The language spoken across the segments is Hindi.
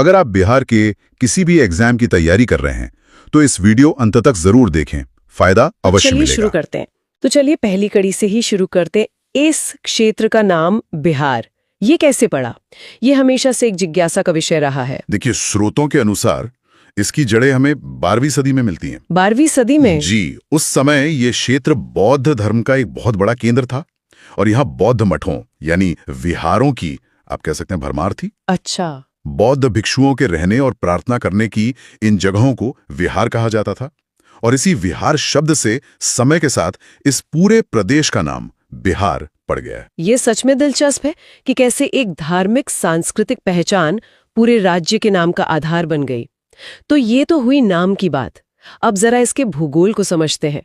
अगर आप बिहार के किसी भी एग्जाम की तैयारी कर रहे हैं तो इस वीडियो अंत तक जरूर देखें, फायदा अवश्य चलिए मिलेगा। शुरू करते हैं। तो चलिए पहली कड़ी से ही शुरू करते हैं। इस क्षेत्र का नाम बिहार, ये कैसे पड़ा? ये हमेशा से एक जिज्ञासा का विषय रहा है। देखिए, स्रोतों के अनुसार इसकी जड़ें हमें 12वीं सदी में मिलती हैं। 12वीं सदी में? जी, उस समय ये क्षेत्र बौद्ध धर्म का एक बहुत बड़ा केंद्र था और यहाँ बौद्ध मठों यानी विहारों की, आप कह सकते हैं, भरमार थी। अच्छा। बौद्ध भिक्षुओं के रहने और प्रार्थना करने की इन जगहों को विहार कहा जाता था और इसी विहार शब्द से समय के साथ इस पूरे प्रदेश का नाम बिहार पड़ गया। ये सच में दिलचस्प है कि कैसे एक धार्मिक सांस्कृतिक पहचान पूरे राज्य के नाम का आधार बन गई। तो ये तो हुई नाम की बात। अब जरा इसके भूगोल को समझते हैं।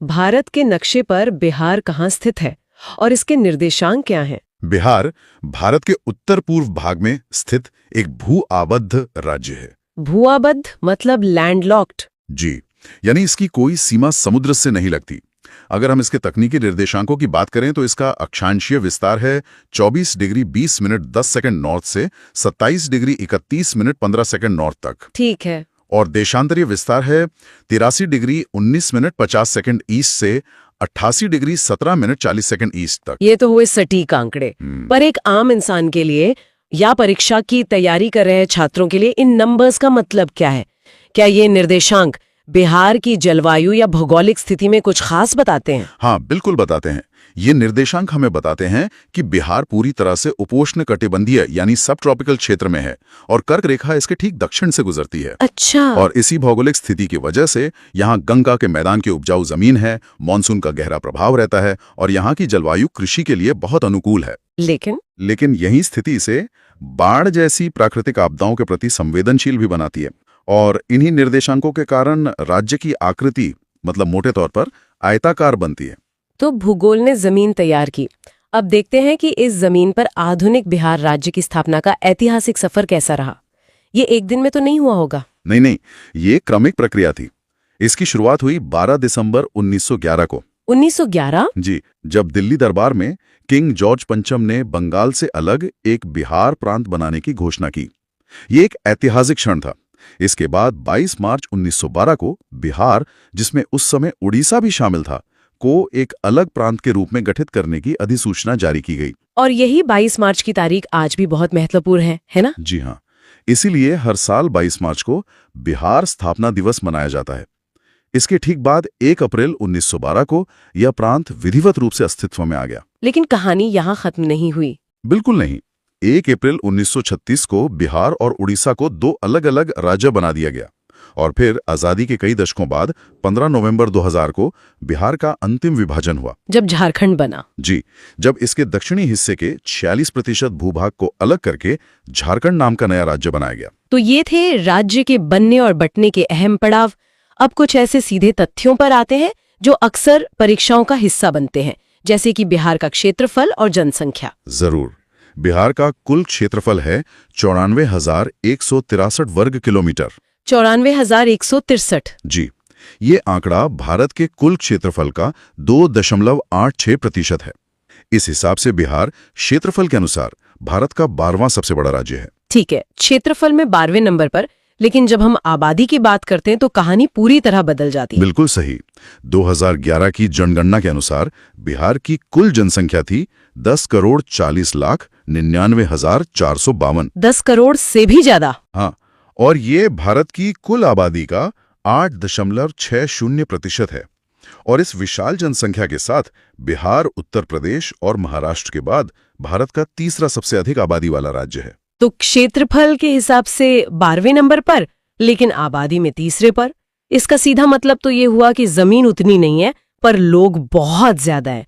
भारत के नक्शे पर बिहार कहाँ स्थित है और इसके निर्देशांक क्या हैं? बिहार भारत के उत्तर पूर्व भाग में स्थित एक भू-आबद्ध राज्य है। भू-आबद्ध मतलब लैंडलॉक्ड? जी, यानी इसकी कोई सीमा समुद्र से नहीं लगती। अगर हम इसके तकनीकी निर्देशांकों की बात करें तो इसका अक्षांशीय विस्तार है 24 डिग्री 20 मिनट 10 सेकंड नॉर्थ से 27 डिग्री 31 मिनट 15 सेकंड नॉर्थ तक। ठीक है। और देशांतरीय विस्तार है 83 डिग्री 19 मिनट 50 सेकंड ईस्ट से 88 डिग्री 17 मिनट 40 सेकंड ईस्ट तक। ये तो हुए सटीक आंकड़े। पर एक आम इंसान के लिए या परीक्षा की तैयारी कर रहे छात्रों के लिए इन नंबर्स का मतलब क्या है? क्या ये निर्देशांक बिहार की जलवायु या भौगोलिक स्थिति में कुछ खास बताते हैं? हाँ, बिल्कुल बताते हैं। ये निर्देशांक हमें बताते हैं कि बिहार पूरी तरह से उपोष्ण कटिबंधीय यानी सब ट्रॉपिकल क्षेत्र में है और कर्क रेखा इसके ठीक दक्षिण से गुजरती है। अच्छा। और इसी भौगोलिक स्थिति की वजह से यहाँ गंगा के मैदान की उपजाऊ जमीन है, मानसून का गहरा प्रभाव रहता है और यहाँ की जलवायु कृषि के लिए बहुत अनुकूल है। लेकिन यही स्थिति इसे बाढ़ जैसी प्राकृतिक आपदाओं के प्रति संवेदनशील भी बनाती है और इन्हीं निर्देशांकों के कारण राज्य की आकृति मतलब मोटे तौर पर आयताकार बनती है। तो भूगोल ने जमीन तैयार की। अब देखते हैं कि इस जमीन पर आधुनिक बिहार राज्य की स्थापना का ऐतिहासिक सफर कैसा रहा। ये एक दिन में तो नहीं हुआ होगा? नहीं, ये क्रमिक प्रक्रिया थी। इसकी शुरुआत हुई 12 दिसंबर 1911 को। 1911? जी, जब दिल्ली दरबार में किंग जॉर्ज पंचम ने बंगाल से अलग एक बिहार प्रांत बनाने की घोषणा की। ये एक ऐतिहासिक क्षण था। इसके बाद 22 मार्च 1912 को बिहार, जिसमें उस समय उड़ीसा भी शामिल था, को एक अलग प्रांत के रूप में गठित करने की अधिसूचना जारी की गई। और यही 22 मार्च की तारीख आज भी बहुत महत्वपूर्ण है ना? जी हाँ, इसीलिए हर साल 22 मार्च को बिहार स्थापना दिवस मनाया जाता है। इसके ठीक बाद 1 अप्रैल 1912 को यह प्रांत विधिवत रूप से अस्तित्व में आ गया। लेकिन कहानी यहाँ खत्म नहीं हुई। बिल्कुल नहीं। 1 अप्रैल 1936 को बिहार और उड़ीसा को 2 अलग-अलग राज्य बना दिया गया और फिर आजादी के कई दशकों बाद 15 नवंबर 2000 को बिहार का अंतिम विभाजन हुआ, जब झारखंड बना। जी, जब इसके दक्षिणी हिस्से के 46% भूभाग को अलग करके झारखंड नाम का नया राज्य बनाया गया। तो ये थे राज्य के बनने और बंटने के अहम पड़ाव। अब कुछ ऐसे सीधे तथ्यों पर आते हैं जो अक्सर परीक्षाओं का हिस्सा बनते हैं, जैसे कि बिहार का क्षेत्रफल और जनसंख्या। जरूर। बिहार का कुल क्षेत्रफल है 94,163 वर्ग किलोमीटर। 94,163? जी, ये आंकड़ा भारत के कुल क्षेत्रफल का 2.86% है। इस हिसाब से बिहार क्षेत्रफल के अनुसार भारत का 12वां सबसे बड़ा राज्य है। ठीक है, क्षेत्रफल में 12वें नंबर पर, लेकिन जब हम आबादी की बात करते हैं तो कहानी पूरी तरह बदल जाती है। बिल्कुल सही। 2011 की जनगणना के अनुसार बिहार की कुल जनसंख्या थी 10,40,99,452। 10 करोड़ से भी ज्यादा? हाँ, और ये भारत की कुल आबादी का 8.60% है। और इस विशाल जनसंख्या के साथ बिहार उत्तर प्रदेश और महाराष्ट्र के बाद भारत का तीसरा सबसे अधिक आबादी वाला राज्य है। तो क्षेत्रफल के हिसाब से 12वें नंबर पर, लेकिन आबादी में तीसरे पर। इसका सीधा मतलब तो ये हुआ कि जमीन उतनी नहीं है पर लोग बहुत ज्यादा हैं।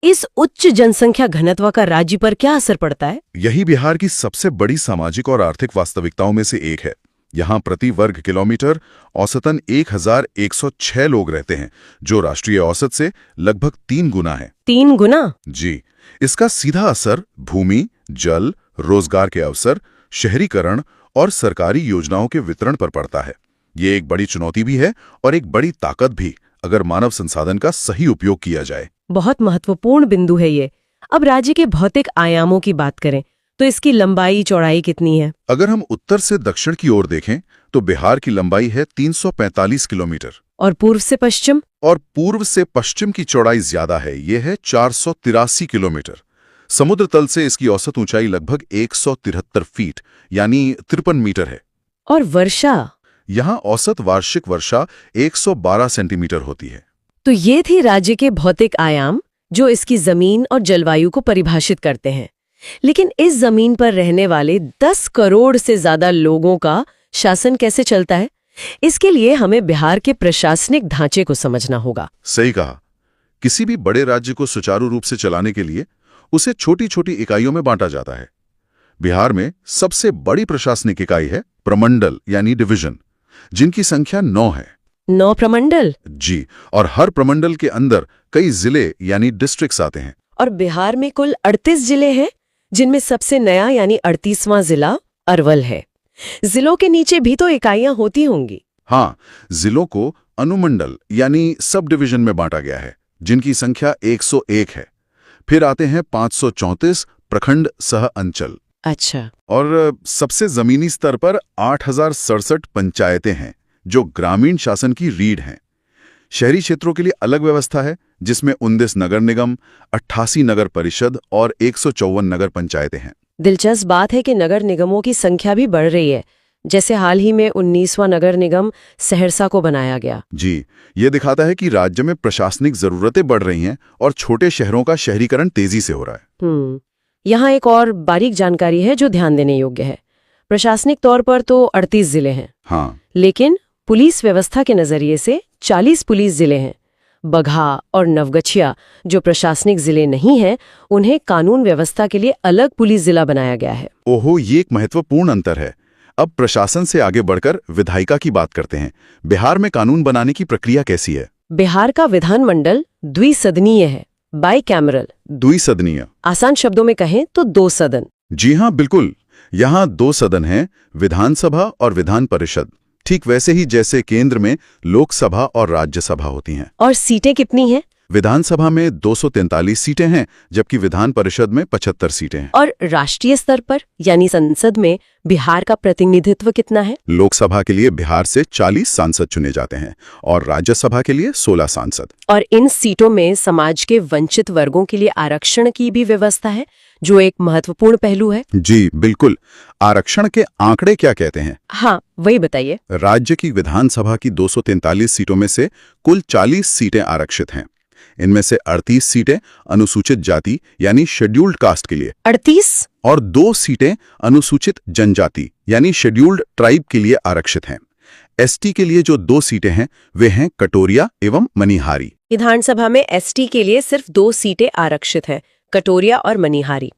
इस उच्च जनसंख्या घनत्व का राज्य पर क्या असर पड़ता है? यही बिहार की सबसे बड़ी सामाजिक और आर्थिक वास्तविकताओं में से एक है। यहाँ प्रति वर्ग किलोमीटर औसतन 1,106 लोग रहते हैं, जो राष्ट्रीय औसत से लगभग 3 गुना है। 3 गुना? जी। इसका सीधा असर भूमि, जल, रोजगार के अवसर, शहरीकरण और सरकारी योजनाओं के वितरण पर पड़ता है। ये एक बड़ी चुनौती भी है और एक बड़ी ताकत भी, अगर मानव संसाधन का सही उपयोग किया जाए। बहुत महत्वपूर्ण बिंदु है ये। अब राज्य के भौतिक आयामों की बात करें तो इसकी लंबाई चौड़ाई कितनी है? अगर हम उत्तर से दक्षिण की ओर देखें तो बिहार की लंबाई है 345 किलोमीटर। और पूर्व से पश्चिम? और पूर्व से पश्चिम की चौड़ाई ज्यादा है, ये है 483 किलोमीटर। समुद्र तल से इसकी औसत ऊंचाई लगभग 173 फीट यानी 53 मीटर है। और वर्षा? यहाँ औसत वार्षिक वर्षा 112 सेंटीमीटर होती है। तो ये थी राज्य के भौतिक आयाम जो इसकी जमीन और जलवायु को परिभाषित करते हैं। लेकिन इस जमीन पर रहने वाले 10 करोड़ से ज्यादा लोगों का शासन कैसे चलता है, इसके लिए हमें बिहार के प्रशासनिक ढांचे को समझना होगा। सही कहा। किसी भी बड़े राज्य को सुचारू रूप से चलाने के लिए उसे छोटी छोटी इकाइयों में बांटा जाता है। बिहार में सबसे बड़ी प्रशासनिक इकाई है प्रमंडल यानी डिवीजन, जिनकी संख्या 9 है। 9 प्रमंडल? जी, और हर प्रमंडल के अंदर कई जिले यानी डिस्ट्रिक्ट्स आते हैं। और बिहार में कुल 38 जिले हैं, जिनमें सबसे नया यानी 38वां जिला अरवल है। जिलों के नीचे भी तो इकाइयां होती होंगी। हाँ, जिलों को अनुमंडल यानी सब डिवीजन में बांटा गया है, जिनकी संख्या 101 है। फिर आते हैं 534 प्रखंड सह अंचल। अच्छा। और सबसे जमीनी स्तर पर 8067 पंचायतें हैं, जो ग्रामीण शासन की रीढ़ हैं। शहरी क्षेत्रों के लिए अलग व्यवस्था है, जिसमें 19 नगर निगम, 88 नगर परिषद और 154 नगर पंचायतें हैं। दिलचस्प बात है कि नगर निगमों की संख्या भी बढ़ रही है। जैसे हाल ही में 19वां नगर निगम सहरसा को बनाया गया। जी, ये दिखाता है कि राज्य में प्रशासनिक जरूरतें बढ़ रही हैं और छोटे शहरों का शहरीकरण तेजी से हो रहा है। यहाँ एक और बारीक जानकारी है जो ध्यान देने योग्य है। प्रशासनिक तौर पर तो 38 जिले हैं। हाँ, लेकिन पुलिस व्यवस्था के नजरिए से 40 पुलिस जिले हैं। बगहा और नवगछिया जो प्रशासनिक जिले नहीं हैं, उन्हें कानून व्यवस्था के लिए अलग पुलिस जिला बनाया गया है। ओहो, ये एक महत्वपूर्ण अंतर है। अब प्रशासन से आगे बढ़कर विधायिका की बात करते हैं। बिहार में कानून बनाने की प्रक्रिया कैसी है? बिहार का विधानमंडल द्विसदनीय है, बाइकैमरल। द्विसदनीय? आसान शब्दों में कहें तो 2 सदन। जी हाँ, बिल्कुल। यहाँ 2 सदन हैं, विधानसभा और विधान परिषद। ठीक वैसे ही जैसे केंद्र में लोकसभा और राज्यसभा होती हैं। और सीटें कितनी हैं? विधानसभा में 243 सीटें हैं, जबकि विधान परिषद में 75 सीटें हैं। और राष्ट्रीय स्तर पर यानी संसद में बिहार का प्रतिनिधित्व कितना है? लोकसभा के लिए बिहार से 40 सांसद चुने जाते हैं और राज्यसभा के लिए 16 सांसद। और इन सीटों में समाज के वंचित वर्गों के लिए आरक्षण की भी व्यवस्था है, जो एक महत्वपूर्ण पहलू है। जी बिल्कुल। आरक्षण के आंकड़े क्या कहते हैं? हाँ, वही बताइए। राज्य की विधानसभा की 243 सीटों में से कुल 40 सीटें आरक्षित हैं। इनमें से 38 सीटें अनुसूचित जाति यानी शेड्यूल्ड कास्ट के लिए, 38? और 2 सीटें अनुसूचित जनजाति यानी शेड्यूल्ड ट्राइब के लिए आरक्षित हैं। एसटी के लिए जो 2 सीटें हैं वे हैं कटोरिया एवं मनिहारी। विधानसभा में एसटी के लिए सिर्फ 2 सीटें आरक्षित हैं, कटोरिया और मनिहारी।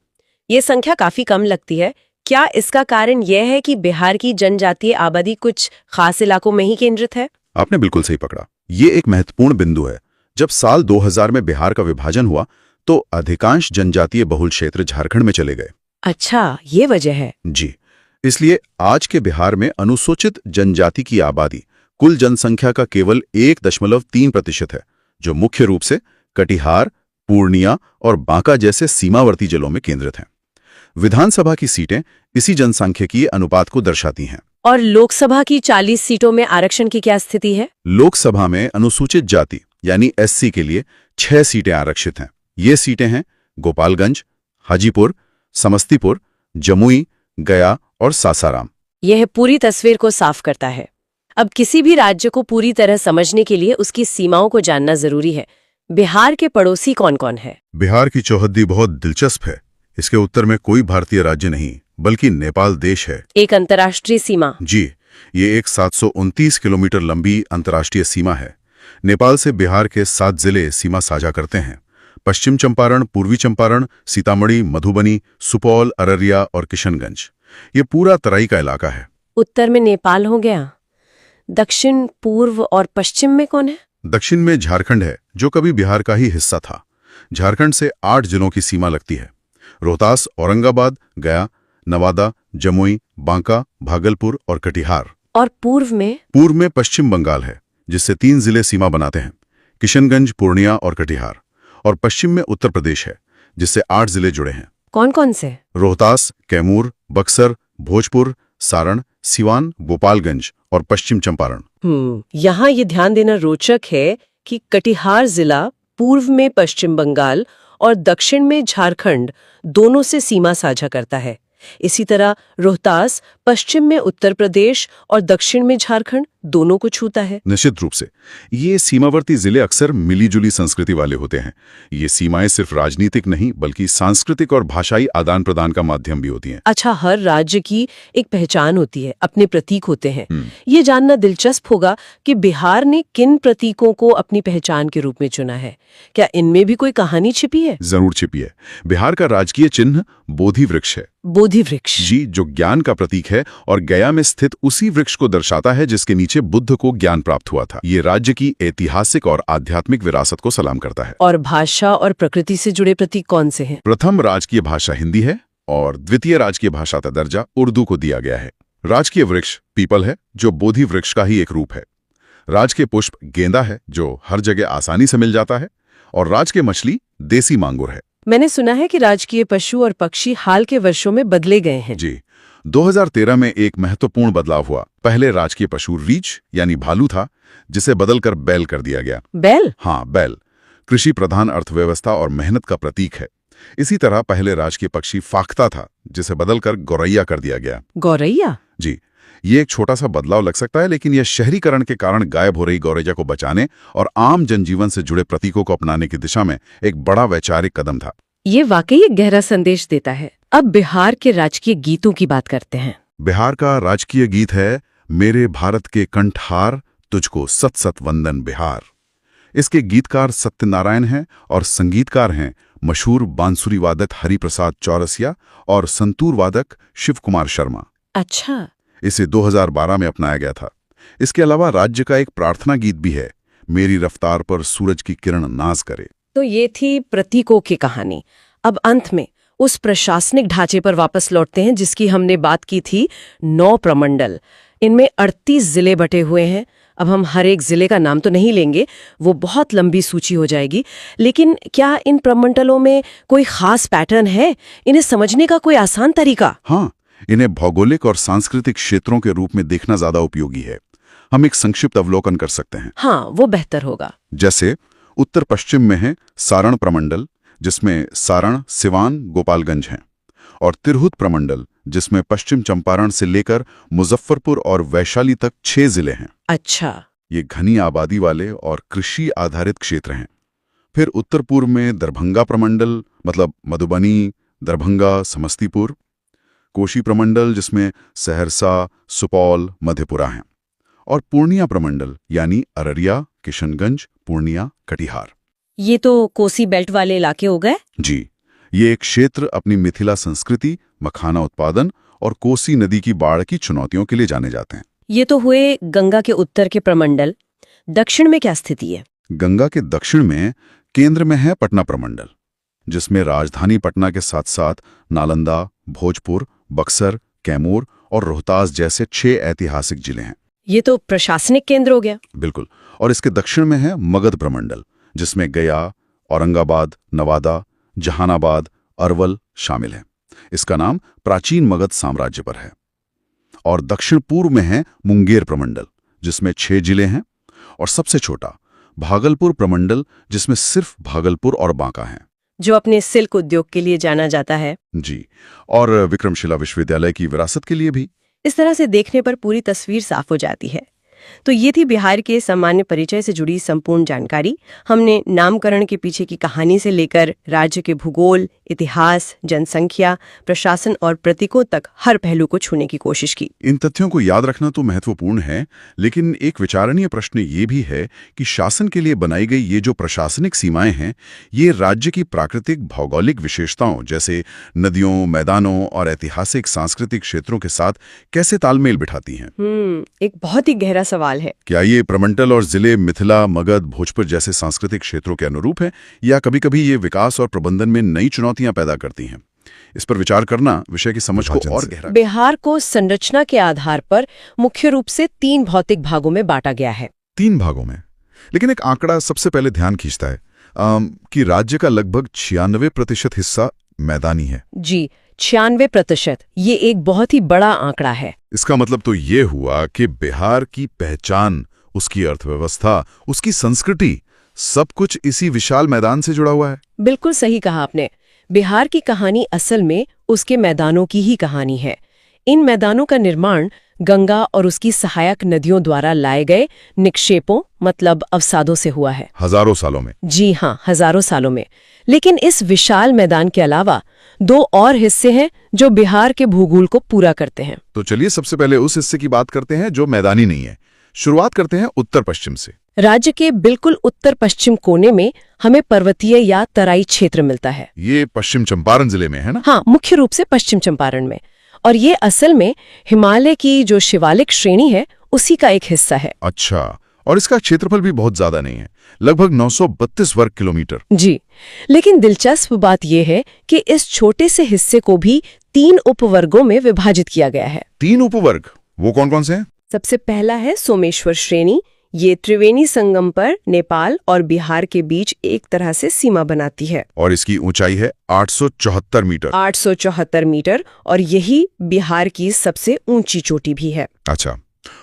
ये संख्या काफी कम लगती है। क्या इसका कारण यह है कि बिहार की जनजातीय आबादी कुछ खास इलाकों में ही केंद्रित है? आपने बिल्कुल सही पकड़ा। ये एक महत्वपूर्ण बिंदु है। जब साल 2000 में बिहार का विभाजन हुआ तो अधिकांश जनजातीय बहुल क्षेत्र झारखंड में चले गए। अच्छा, ये वजह है। जी, इसलिए आज के बिहार में अनुसूचित जनजाति की आबादी कुल जनसंख्या का केवल 1.3% है, जो मुख्य रूप से कटिहार, पूर्णिया और बांका जैसे सीमावर्ती जिलों में केंद्रित हैं। विधानसभा की सीटें इसी जनसांख्यिकीय अनुपात को दर्शाती हैं। और लोकसभा की 40 सीटों में आरक्षण की क्या स्थिति है? लोकसभा में अनुसूचित जाति यानी एससी के लिए 6 सीटें आरक्षित हैं। ये सीटें हैं गोपालगंज, हाजीपुर, समस्तीपुर, जमुई, गया और सासाराम। यह पूरी तस्वीर को साफ करता है। अब किसी भी राज्य को पूरी तरह समझने के लिए उसकी सीमाओं को जानना जरूरी है। बिहार के पड़ोसी कौन कौन है? बिहार की चौहद्दी बहुत दिलचस्प है। इसके उत्तर में कोई भारतीय राज्य नहीं बल्कि नेपाल देश है। एक अंतर्राष्ट्रीय सीमा? जी, ये एक 729 किलोमीटर लंबी अंतर्राष्ट्रीय सीमा है। नेपाल से बिहार के 7 जिले सीमा साझा करते हैं। पश्चिम चंपारण, पूर्वी चंपारण, सीतामढ़ी, मधुबनी, सुपौल, अररिया और किशनगंज। ये पूरा तराई का इलाका है। उत्तर में नेपाल हो गया। दक्षिण, पूर्व और पश्चिम में कौन है? दक्षिण में झारखंड है, जो कभी बिहार का ही हिस्सा था। झारखंड से 8 जिलों की सीमा लगती है। रोहतास, औरंगाबाद, गया, नवादा, जमुई, बांका, भागलपुर और कटिहार। और पूर्व में? पूर्व में पश्चिम बंगाल है, जिससे 3 जिले सीमा बनाते हैं, किशनगंज, पूर्णिया और कटिहार। और पश्चिम में उत्तर प्रदेश है, जिससे 8 जिले जुड़े हैं। कौन कौन से? रोहतास, कैमूर, बक्सर, भोजपुर, सारण, सिवान, गोपालगंज और पश्चिम चंपारण। यहाँ ये ध्यान देना रोचक है कि कटिहार जिला पूर्व में पश्चिम बंगाल और दक्षिण में झारखंड दोनों से सीमा साझा करता है। इसी तरह रोहतास पश्चिम में उत्तर प्रदेश और दक्षिण में झारखंड दोनों को छूता है। निश्चित रूप से ये सीमावर्ती जिले अक्सर मिलीजुली संस्कृति वाले होते हैं। ये सीमाएं सिर्फ राजनीतिक नहीं बल्कि सांस्कृतिक और भाषाई आदान प्रदान का माध्यम भी होती हैं। अच्छा, हर राज्य की एक पहचान होती है, अपने प्रतीक होते हैं। ये जानना दिलचस्प होगा कि बिहार ने किन प्रतीकों को अपनी पहचान के रूप में चुना है। क्या इनमें भी कोई कहानी छिपी है? जरूर छिपी है। बिहार का राजकीय चिन्ह बोधि वृक्ष है। बोधि वृक्ष जी, जो ज्ञान का प्रतीक है और गया में स्थित उसी वृक्ष को दर्शाता है जिसके नीचे बुद्ध को ज्ञान प्राप्त हुआ था। ये राज्य की ऐतिहासिक और आध्यात्मिक विरासत को सलाम करता है। और भाषा और प्रकृति से जुड़े प्रतीक कौन से हैं? प्रथम राजकीय भाषा हिंदी है और द्वितीय राजकीय भाषा का दर्जा उर्दू को दिया गया है। राजकीय वृक्ष पीपल है जो बोधि वृक्ष का ही एक रूप है। राजकीय पुष्प गेंदा है जो हर जगह आसानी से मिल जाता है और राजकीय मछली देसी मांगुर है। मैंने सुना है कि राजकीय पशु और पक्षी हाल के वर्षों में बदले गए हैं। जी, 2013 में एक महत्वपूर्ण बदलाव हुआ। पहले राजकीय पशु रीछ यानी भालू था, जिसे बदलकर बैल कर दिया गया। बैल? हाँ, बैल कृषि प्रधान अर्थव्यवस्था और मेहनत का प्रतीक है। इसी तरह पहले राजकीय पक्षी फाख्ता था, जिसे बदलकर गौरैया कर दिया गया। गौरैया? जी, ये एक छोटा सा बदलाव लग सकता है, लेकिन यह शहरीकरण के कारण गायब हो रही गौरैया को बचाने और आम जनजीवन से जुड़े प्रतीकों को अपनाने की दिशा में एक बड़ा वैचारिक कदम था। ये वाकई एक गहरा संदेश देता है। अब बिहार के राजकीय गीतों की बात करते हैं। बिहार का राजकीय गीत है मेरे भारत के कंठहार, तुझको सत सत वंदन बिहार। इसके गीतकार सत्यनारायण हैं और संगीतकार हैं मशहूर बांसुरी वादक हरिप्रसाद चौरसिया और संतूर वादक शिव कुमार शर्मा। अच्छा। इसे 2012 में अपनाया गया था। इसके अलावा राज्य का एक प्रार्थना गीत भी है, मेरी रफ्तार पर सूरज की किरण नाज करे। तो ये थी प्रतीकों की कहानी। अब अंत में उस प्रशासनिक ढांचे पर वापस लौटते हैं जिसकी हमने बात की थी। 9 प्रमंडल, इनमें 38 जिले बटे हुए हैं। अब हम हर एक जिले का नाम तो नहीं लेंगे, वो बहुत लंबी सूची हो जाएगी, लेकिन क्या इन प्रमंडलों में कोई खास पैटर्न है? इन्हें समझने का कोई आसान तरीका? हाँ, इन्हें भौगोलिक और सांस्कृतिक क्षेत्रों के रूप में देखना ज्यादा उपयोगी है। हम एक संक्षिप्त अवलोकन कर सकते हैं। हाँ, वो बेहतर होगा। जैसे उत्तर पश्चिम में है सारण प्रमंडल, जिसमें सारण, सिवान, गोपालगंज हैं, और तिरहुत प्रमंडल, जिसमें पश्चिम चंपारण से लेकर मुजफ्फरपुर और वैशाली तक 6 जिले हैं। अच्छा। ये घनी आबादी वाले और कृषि आधारित क्षेत्र हैं। फिर उत्तर पूर्व में दरभंगा प्रमंडल, मतलब मधुबनी, दरभंगा, समस्तीपुर। कोशी प्रमंडल, जिसमें सहरसा, सुपौल, मधेपुरा हैं। और पूर्णिया प्रमंडल, यानी अररिया, किशनगंज, पूर्णिया, कटिहार। ये तो कोसी बेल्ट वाले इलाके हो गए। जी, ये एक क्षेत्र अपनी मिथिला संस्कृति, मखाना उत्पादन और कोसी नदी की बाढ़ की चुनौतियों के लिए जाने जाते हैं। ये तो हुए गंगा के उत्तर के प्रमंडल। दक्षिण में क्या स्थिति है? गंगा के दक्षिण में केंद्र में है पटना प्रमंडल, जिसमें राजधानी पटना के साथ साथ नालंदा, भोजपुर, बक्सर, कैमूर और रोहतास जैसे 6 ऐतिहासिक जिले हैं। ये तो प्रशासनिक केंद्र हो गया। बिल्कुल। और इसके दक्षिण में है मगध प्रमंडल, जिसमें गया, औरंगाबाद, नवादा, जहानाबाद, अरवल शामिल है। इसका नाम प्राचीन मगध साम्राज्य पर है। और दक्षिण पूर्व में है मुंगेर प्रमंडल, जिसमें 6 जिले हैं, और सबसे छोटा भागलपुर प्रमंडल, जिसमें सिर्फ भागलपुर और बांका हैं, जो अपने सिल्क उद्योग के लिए जाना जाता है। जी, और विक्रमशिला विश्वविद्यालय की विरासत के लिए भी। इस तरह से देखने पर पूरी तस्वीर साफ हो जाती है। तो ये थी बिहार के सामान्य परिचय से जुड़ी संपूर्ण जानकारी। हमने नामकरण के पीछे की कहानी से लेकर राज्य के भूगोल, इतिहास, जनसंख्या, प्रशासन और प्रतीकों तक हर पहलू को छूने की कोशिश की। इन तथ्यों को याद रखना तो महत्वपूर्ण है, लेकिन एक विचारणीय प्रश्न ये भी है कि शासन के लिए बनाई गई ये जो प्रशासनिक सीमाएं हैं, ये राज्य की प्राकृतिक भौगोलिक विशेषताओं जैसे नदियों, मैदानों और ऐतिहासिक सांस्कृतिक क्षेत्रों के साथ कैसे तालमेल बिठाती हैं? एक बहुत ही गहरा सवाल है। क्या ये प्रमंडल और जिले मिथिला, मगध, भोजपुर जैसे सांस्कृतिक क्षेत्रों के अनुरूप हैं, या कभी-कभी ये विकास और प्रबंधन में नई चुनौतियां पैदा करती हैं? इस पर विचार करना विषय की समझ को और गहरा। बिहार को संरचना के आधार पर मुख्य रूप से 3 भौतिक भागों में बांटा गया है। 3 भागों में, लेकिन एक आंकड़ा सबसे पहले ध्यान खींचता है कि राज्य का लगभग 96% हिस्सा मैदानी है। जी, 96%। ये एक बहुत ही बड़ा आंकड़ा है। इसका मतलब तो ये हुआ कि बिहार की पहचान, उसकी अर्थव्यवस्था, उसकी संस्कृति, सब कुछ इसी विशाल मैदान से जुड़ा हुआ है। बिल्कुल सही कहा आपने। बिहार की कहानी असल में उसके मैदानों की ही कहानी है। इन मैदानों का निर्माण गंगा और उसकी सहायक नदियों द्वारा लाए गए निक्षेपों मतलब अवसादों से हुआ है। हजारों सालों में। जी हाँ, हजारों सालों में। लेकिन इस विशाल मैदान के अलावा 2 और हिस्से हैं जो बिहार के भूगोल को पूरा करते हैं। तो चलिए सबसे पहले उस हिस्से की बात करते हैं जो मैदानी नहीं है। शुरुआत करते हैं उत्तर पश्चिम से। राज्य के बिल्कुल उत्तर पश्चिम कोने में हमें पर्वतीय या तराई क्षेत्र मिलता है। ये पश्चिम चंपारण जिले में है ना? हाँ, मुख्य रूप से पश्चिम चंपारण में। और ये असल में हिमालय की जो शिवालिक श्रेणी है उसी का एक हिस्सा है। अच्छा, और इसका क्षेत्रफल भी बहुत ज्यादा नहीं है, लगभग 932 वर्ग किलोमीटर। जी, लेकिन दिलचस्प बात यह है कि इस छोटे से हिस्से को भी 3 उपवर्गों में विभाजित किया गया है। 3 उपवर्ग? वो कौन कौन से हैं? सबसे पहला है सोमेश्वर श्रेणी। ये त्रिवेणी संगम पर नेपाल और बिहार के बीच एक तरह से सीमा बनाती है। और इसकी ऊंचाई है 874 मीटर। 874 मीटर, और यही बिहार की सबसे ऊंची चोटी भी है। अच्छा,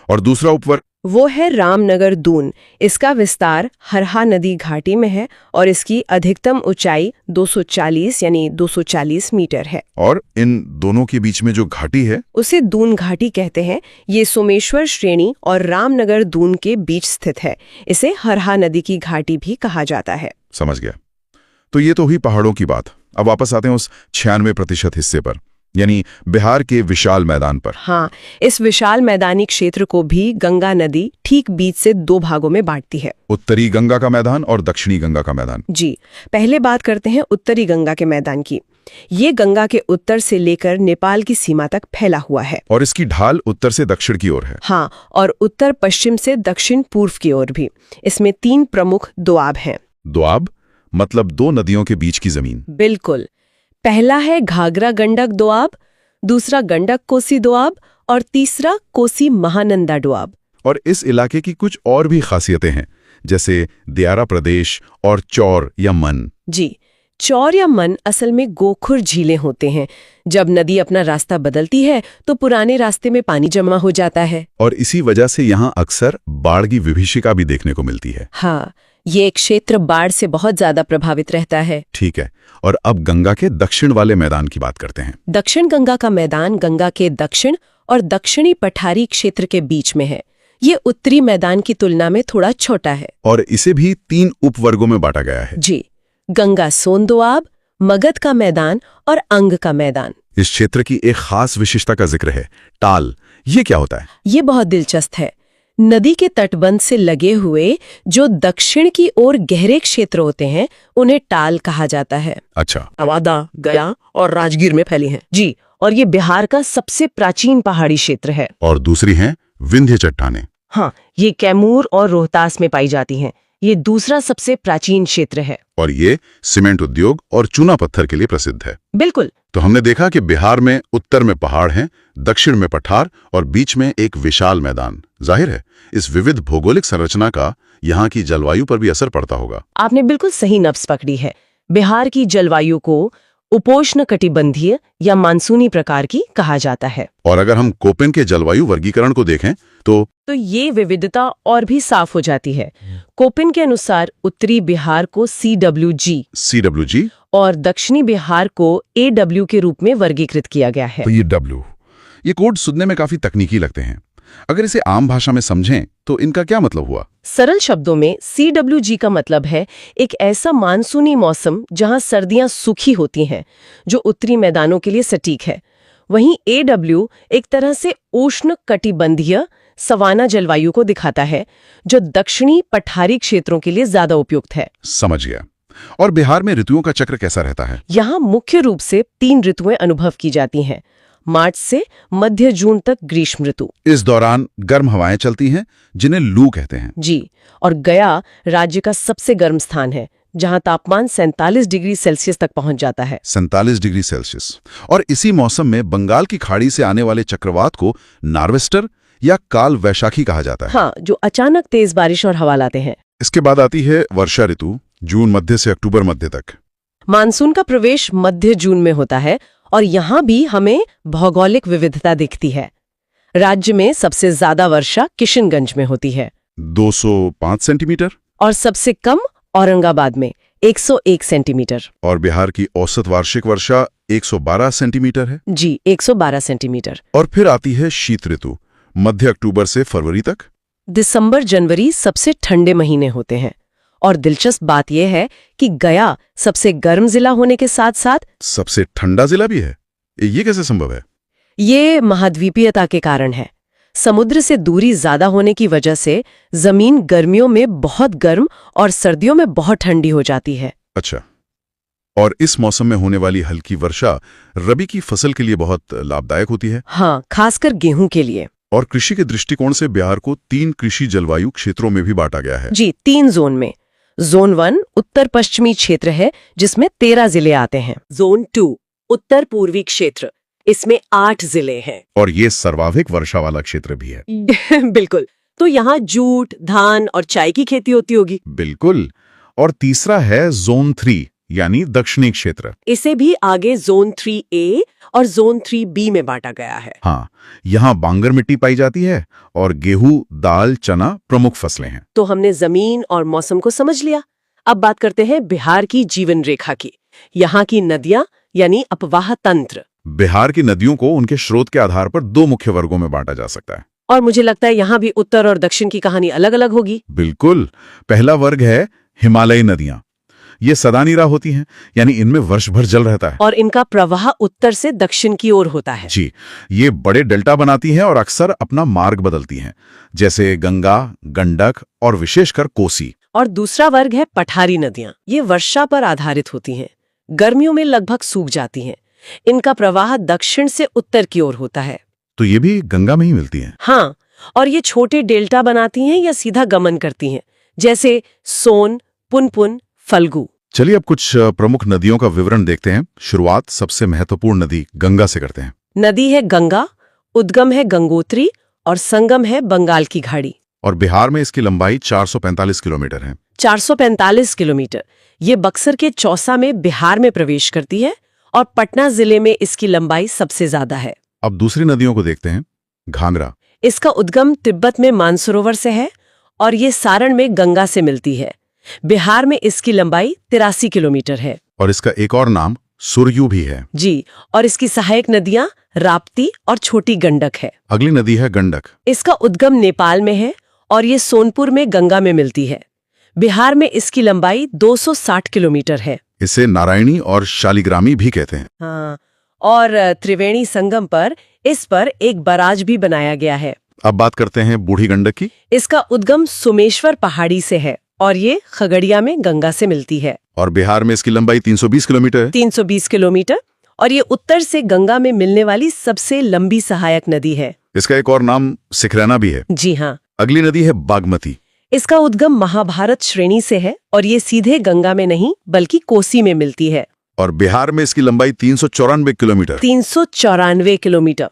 और दूसरा उपवर्ग? वो है रामनगर दून। इसका विस्तार हरहा नदी घाटी में है और इसकी अधिकतम ऊंचाई 240 मीटर है। और इन दोनों के बीच में जो घाटी है उसे दून घाटी कहते हैं। ये सोमेश्वर श्रेणी और रामनगर दून के बीच स्थित है। इसे हरहा नदी की घाटी भी कहा जाता है। समझ गया। तो ये तो हुई पहाड़ों की बात। अब वापस आते हैं उस 96% हिस्से पर, यानी बिहार के विशाल मैदान पर। हाँ, इस विशाल मैदानी क्षेत्र को भी गंगा नदी ठीक बीच से 2 भागों में बांटती है। उत्तरी गंगा का मैदान और दक्षिणी गंगा का मैदान। जी, पहले बात करते हैं उत्तरी गंगा के मैदान की। ये गंगा के उत्तर से लेकर नेपाल की सीमा तक फैला हुआ है। और इसकी ढाल उत्तर से दक्षिण की ओर है। हाँ, और उत्तर पश्चिम से दक्षिण पूर्व की ओर भी। इसमें 3 प्रमुख दोआब हैं। दोआब मतलब 2 नदियों के बीच की जमीन। बिल्कुल। पहला है घाघरा गंडक दोआब, दूसरा गंडक कोसी दोआब और तीसरा कोसी महानंदा दोआब। और इस इलाके की कुछ और भी खासियतें हैं, जैसे दियारा प्रदेश और चौर या मन। जी, चौर या मन असल में गोखुर झीलें होते हैं। जब नदी अपना रास्ता बदलती है तो पुराने रास्ते में पानी जमा हो जाता है। और इसी वजह से यहाँ अक्सर बाढ़ की विभीषिका भी देखने को मिलती है। हाँ, ये क्षेत्र बाढ़ से बहुत ज्यादा प्रभावित रहता है। ठीक है, और अब गंगा के दक्षिण वाले मैदान की बात करते हैं। दक्षिण गंगा का मैदान गंगा के दक्षिण और दक्षिणी पठारी क्षेत्र के बीच में है। ये उत्तरी मैदान की तुलना में थोड़ा छोटा है। और इसे भी 3 उपवर्गों में बांटा गया है। जी, गंगा सोन दोआब, मगध का मैदान और अंग का मैदान। इस क्षेत्र की एक खास विशेषता का जिक्र है, टाल। ये क्या होता है? ये बहुत दिलचस्प है। नदी के तटबंध से लगे हुए जो दक्षिण की ओर गहरे क्षेत्र होते हैं उन्हें टाल कहा जाता है। अच्छा। नवादा, गया और राजगीर में फैली हैं। जी, और ये बिहार का सबसे प्राचीन पहाड़ी क्षेत्र है। और दूसरी हैं विंध्य चट्टानें। हाँ, ये कैमूर और रोहतास में पाई जाती हैं। ये दूसरा सबसे प्राचीन क्षेत्र है। और ये सीमेंट उद्योग और चूना पत्थर के लिए प्रसिद्ध है। बिल्कुल। तो हमने देखा कि बिहार में उत्तर में पहाड़ हैं, दक्षिण में पठार और बीच में एक विशाल मैदान। जाहिर है इस विविध भौगोलिक संरचना का यहाँ की जलवायु पर भी असर पड़ता होगा। आपने बिल्कुल सही नब्ज पकड़ी है। बिहार की जलवायु को उपोष्ण कटिबंधीय या मानसूनी प्रकार की कहा जाता है। और अगर हम कोपेन के जलवायु वर्गीकरण को देखें तो ये विविधता और भी साफ हो जाती है। कोपेन के अनुसार उत्तरी बिहार को CWG और दक्षिणी बिहार को AW के रूप में वर्गीकृत किया गया है। तो ये कोड सुनने में काफी तकनीकी लगते हैं। अगर इसे आम भाषा में समझें तो इनका क्या मतलब हुआ? सरल शब्दों में CWG का मतलब है एक ऐसा मानसूनी मौसम जहां सर्दियां सूखी होती हैं, जो उत्तरी मैदानों के लिए सटीक है। वहीं AW एक तरह से उष्ण कटिबंधीय सवाना जलवायु को दिखाता है, जो दक्षिणी पठारी क्षेत्रों के लिए ज्यादा उपयुक्त है। समझ गया। और बिहार में ऋतुओं का चक्र कैसा रहता है? यहाँ मुख्य रूप से 3 ऋतुएं अनुभव की जाती हैं। मार्च से मध्य जून तक ग्रीष्म ऋतु। इस दौरान गर्म हवाएं चलती हैं, जिन्हें लू कहते हैं। जी, और गया राज्य का सबसे गर्म स्थान है, जहां तापमान 47 डिग्री सेल्सियस तक पहुंच जाता है। 47 डिग्री सेल्सियस। और इसी मौसम में बंगाल की खाड़ी से आने वाले चक्रवात को नार्वेस्टर या काल वैशाखी कहा जाता है। हाँ, जो अचानक तेज बारिश और हवा लाते हैं। इसके बाद आती है वर्षा ऋतु, जून मध्य से अक्टूबर मध्य तक। मानसून का प्रवेश मध्य जून में होता है और यहाँ भी हमें भौगोलिक विविधता दिखती है। राज्य में सबसे ज्यादा वर्षा किशनगंज में होती है 205 सेंटीमीटर और सबसे कम औरंगाबाद में 101 सेंटीमीटर। और बिहार की औसत वार्षिक वर्षा 112 सेंटीमीटर है। जी, 112 सेंटीमीटर। और फिर आती है शीत ऋतु, मध्य अक्टूबर से फरवरी तक। दिसंबर जनवरी सबसे ठंडे महीने होते हैं और दिलचस्प बात यह है कि गया सबसे गर्म जिला होने के साथ साथ सबसे ठंडा जिला भी है। ये कैसे संभव है? ये महाद्वीपीयता के कारण है। समुद्र से दूरी ज्यादा होने की वजह से जमीन गर्मियों में बहुत गर्म और सर्दियों में बहुत ठंडी हो जाती है। अच्छा, और इस मौसम में होने वाली हल्की वर्षा रबी की फसल के लिए बहुत लाभदायक होती है। हाँ, खासकर गेहूं के लिए। और कृषि के दृष्टिकोण से बिहार को 3 कृषि जलवायु क्षेत्रों में भी बांटा गया है। जी, 3 जोन में। जोन 1 उत्तर पश्चिमी क्षेत्र है जिसमें 13 जिले आते हैं। जोन 2 उत्तर पूर्वी क्षेत्र, इसमें 8 जिले हैं। और ये सर्वाधिक वर्षा वाला क्षेत्र भी है। बिल्कुल। तो यहाँ जूट, धान और चाय की खेती होती होगी। बिल्कुल। और तीसरा है जोन 3 यानी दक्षिणी क्षेत्र। इसे भी आगे जोन 3A और जोन 3B में बांटा गया है। हाँ, यहाँ बांगर मिट्टी पाई जाती है और गेहूं, दाल, चना प्रमुख फसलें हैं। तो हमने जमीन और मौसम को समझ लिया। अब बात करते हैं बिहार की जीवन रेखा की। यहाँ की नदियां यानी अपवाह तंत्र। बिहार की नदियों को उनके स्रोत के आधार पर 2 मुख्य वर्गों में बांटा जा सकता है। और मुझे लगता है यहाँ भी उत्तर और दक्षिण की कहानी अलग अलग होगी। बिल्कुल। पहला वर्ग है हिमालयी नदियां। ये सदानीरा होती हैं, यानी इनमें वर्ष भर जल रहता है और इनका प्रवाह उत्तर से दक्षिण की ओर होता है। जी, ये बड़े डेल्टा बनाती हैं और अक्सर अपना मार्ग बदलती हैं, जैसे गंगा, गंडक और विशेषकर कोसी। और दूसरा वर्ग है पठारी नदियां। ये वर्षा पर आधारित होती हैं, गर्मियों में लगभग सूख जाती हैं। इनका प्रवाह दक्षिण से उत्तर की ओर होता है। तो ये भी गंगा में ही मिलती हैं। हाँ, और ये छोटे डेल्टा बनाती हैं या सीधा गमन करती हैं, जैसे सोन, पुनपुन, फल्गु। चलिए अब कुछ प्रमुख नदियों का विवरण देखते हैं। शुरुआत सबसे महत्वपूर्ण नदी गंगा से करते हैं। नदी है गंगा, उद्गम है गंगोत्री और संगम है बंगाल की खाड़ी। और बिहार में इसकी लंबाई 445 किलोमीटर है। 445 किलोमीटर। ये बक्सर के चौसा में बिहार में प्रवेश करती है और पटना जिले में इसकी लंबाई सबसे ज्यादा है। अब दूसरी नदियों को देखते हैं। घाघरा। इसका उद्गम तिब्बत में मानसरोवर से है और ये सारण में गंगा से मिलती है। बिहार में इसकी लंबाई 83 किलोमीटर है। और इसका एक और नाम सुरयू भी है। जी, और इसकी सहायक नदियां राप्ती और छोटी गंडक है। अगली नदी है गंडक। इसका उद्गम नेपाल में है और ये सोनपुर में गंगा में मिलती है। बिहार में इसकी लंबाई 260 किलोमीटर है। इसे नारायणी और शालिग्रामी भी कहते हैं। हाँ, और त्रिवेणी संगम पर इस पर एक बराज भी बनाया गया है। अब बात करते हैं बूढ़ी गंडक की। इसका उद्गम सोमेश्वर पहाड़ी से है और ये खगड़िया में गंगा से मिलती है। और बिहार में इसकी लंबाई 320 किलोमीटर है। 320 किलोमीटर और ये उत्तर से गंगा में मिलने वाली सबसे लंबी सहायक नदी है। इसका एक और नाम सिखरैना भी है। जी हाँ। अगली नदी है बागमती। इसका उद्गम महाभारत श्रेणी से है और ये सीधे गंगा में नहीं बल्कि कोसी में मिलती है। और बिहार में इसकी लंबाई 394 किलोमीटर। 394 किलोमीटर।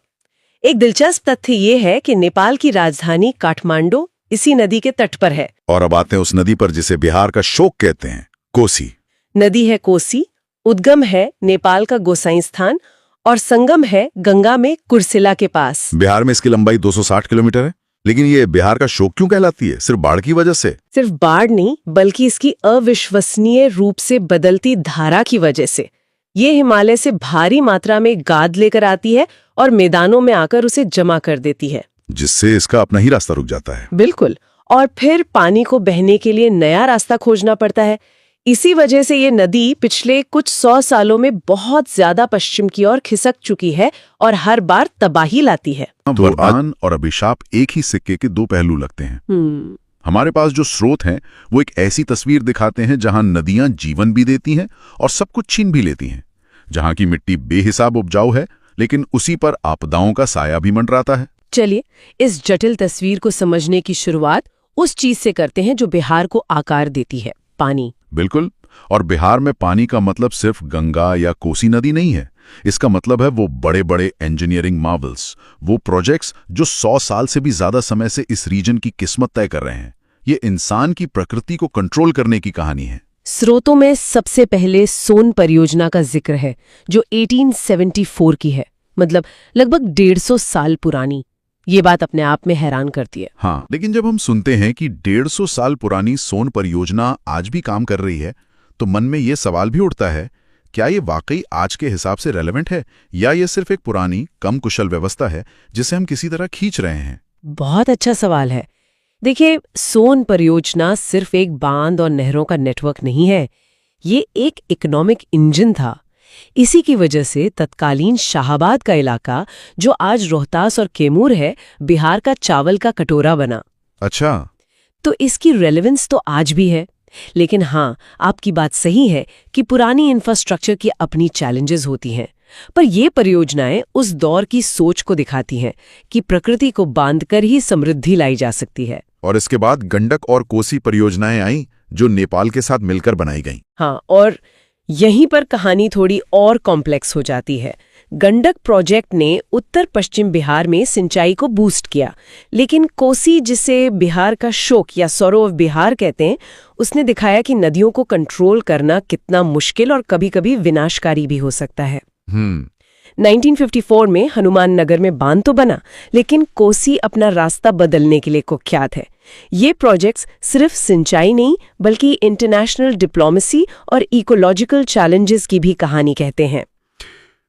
एक दिलचस्प तथ्य ये है कि नेपाल की राजधानी काठमांडू इसी नदी के तट पर है। और अब आते हैं उस नदी पर जिसे बिहार का शोक कहते हैं, कोसी। नदी है कोसी, उद्गम है नेपाल का गोसाई स्थान और संगम है गंगा में कुर्सिला के पास। बिहार में इसकी लंबाई 260 किलोमीटर है। लेकिन ये बिहार का शोक क्यों कहलाती है? सिर्फ बाढ़ की वजह से? सिर्फ बाढ़ नहीं, बल्कि इसकी अविश्वसनीय रूप से बदलती धारा की वजह से। ये हिमालय से भारी मात्रा में गाद लेकर आती है और मैदानों में आकर उसे जमा कर देती है, जिससे इसका अपना ही रास्ता रुक जाता है। बिल्कुल। और फिर पानी को बहने के लिए नया रास्ता खोजना पड़ता है। इसी वजह से ये नदी पिछले कुछ 100 सालों में बहुत ज्यादा पश्चिम की ओर खिसक चुकी है और हर बार तबाही लाती है। वरदान और अभिशाप एक ही सिक्के के 2 पहलू लगते हैं। हमारे पास जो स्रोत हैं वो एक ऐसी तस्वीर दिखाते हैं जहां नदियां जीवन भी देती हैं और सब कुछ छीन भी लेती हैं, जहां की मिट्टी बेहिसाब उपजाऊ है लेकिन उसी पर आपदाओं का साया भी मंडराता है। चलिए इस जटिल तस्वीर को समझने की शुरुआत उस चीज से करते हैं जो बिहार को आकार देती है, पानी। बिल्कुल। और बिहार में पानी का मतलब सिर्फ गंगा या कोसी नदी नहीं है। इसका मतलब है वो बड़े बड़े इंजीनियरिंग मार्वल्स, वो प्रोजेक्ट्स जो 100 साल से भी ज्यादा समय से इस रीजन की किस्मत तय कर रहे हैं। ये इंसान की प्रकृति को कंट्रोल करने की कहानी है। स्रोतों में सबसे पहले सोन परियोजना का जिक्र है, जो 1874 की है, मतलब लगभग 150 साल पुरानी। ये बात अपने आप में हैरान करती है। हाँ, लेकिन जब हम सुनते हैं कि 150 साल पुरानी सोन परियोजना आज भी काम कर रही है, तो मन में ये सवाल भी उठता है, क्या ये वाकई आज के हिसाब से रेलेवेंट है, या ये सिर्फ एक पुरानी, कम कुशल व्यवस्था है जिसे हम किसी तरह खींच रहे हैं? बहुत अच्छा सवाल है। देखिए, सोन परियोजना सिर्फ एक बांध और नहरों का नेटवर्क नहीं है, ये एक इकोनॉमिक इंजन था। इसी की वजह से तत्कालीन शाहाबाद का इलाका, जो आज रोहतास और कैमूर है, बिहार का चावल का कटोरा बना। अच्छा। तो इसकी रेलेवेंस तो आज भी है। लेकिन हाँ, आपकी बात सही है कि पुरानी इंफ्रास्ट्रक्चर की अपनी चैलेंजेस होती हैं। पर ये परियोजनाएं उस दौर की सोच को दिखाती हैं कि प्रकृति को बांधकर ही समृद्धि लाई जा सकती है। और इसके बाद गंडक और कोसी परियोजनाएं आईं, जो नेपाल के साथ मिलकर बनाई गईं। हाँ, और यहीं पर कहानी थोड़ी और कॉम्प्लेक्स हो जाती है। गंडक प्रोजेक्ट ने उत्तर पश्चिम बिहार में सिंचाई को बूस्ट किया, लेकिन कोसी, जिसे बिहार का शोक या सौरो ऑफ बिहार कहते हैं, उसने दिखाया कि नदियों को कंट्रोल करना कितना मुश्किल और कभी-कभी विनाशकारी भी हो सकता है। 1954 में हनुमान नगर में बांध तो बना, लेकिन कोसी अपना रास्ता बदलने के लिए कुख्यात है। ये प्रोजेक्ट्स सिर्फ सिंचाई नहीं, बल्कि इंटरनेशनल डिप्लोमेसी और इकोलॉजिकल चैलेंजेस की भी कहानी कहते हैं।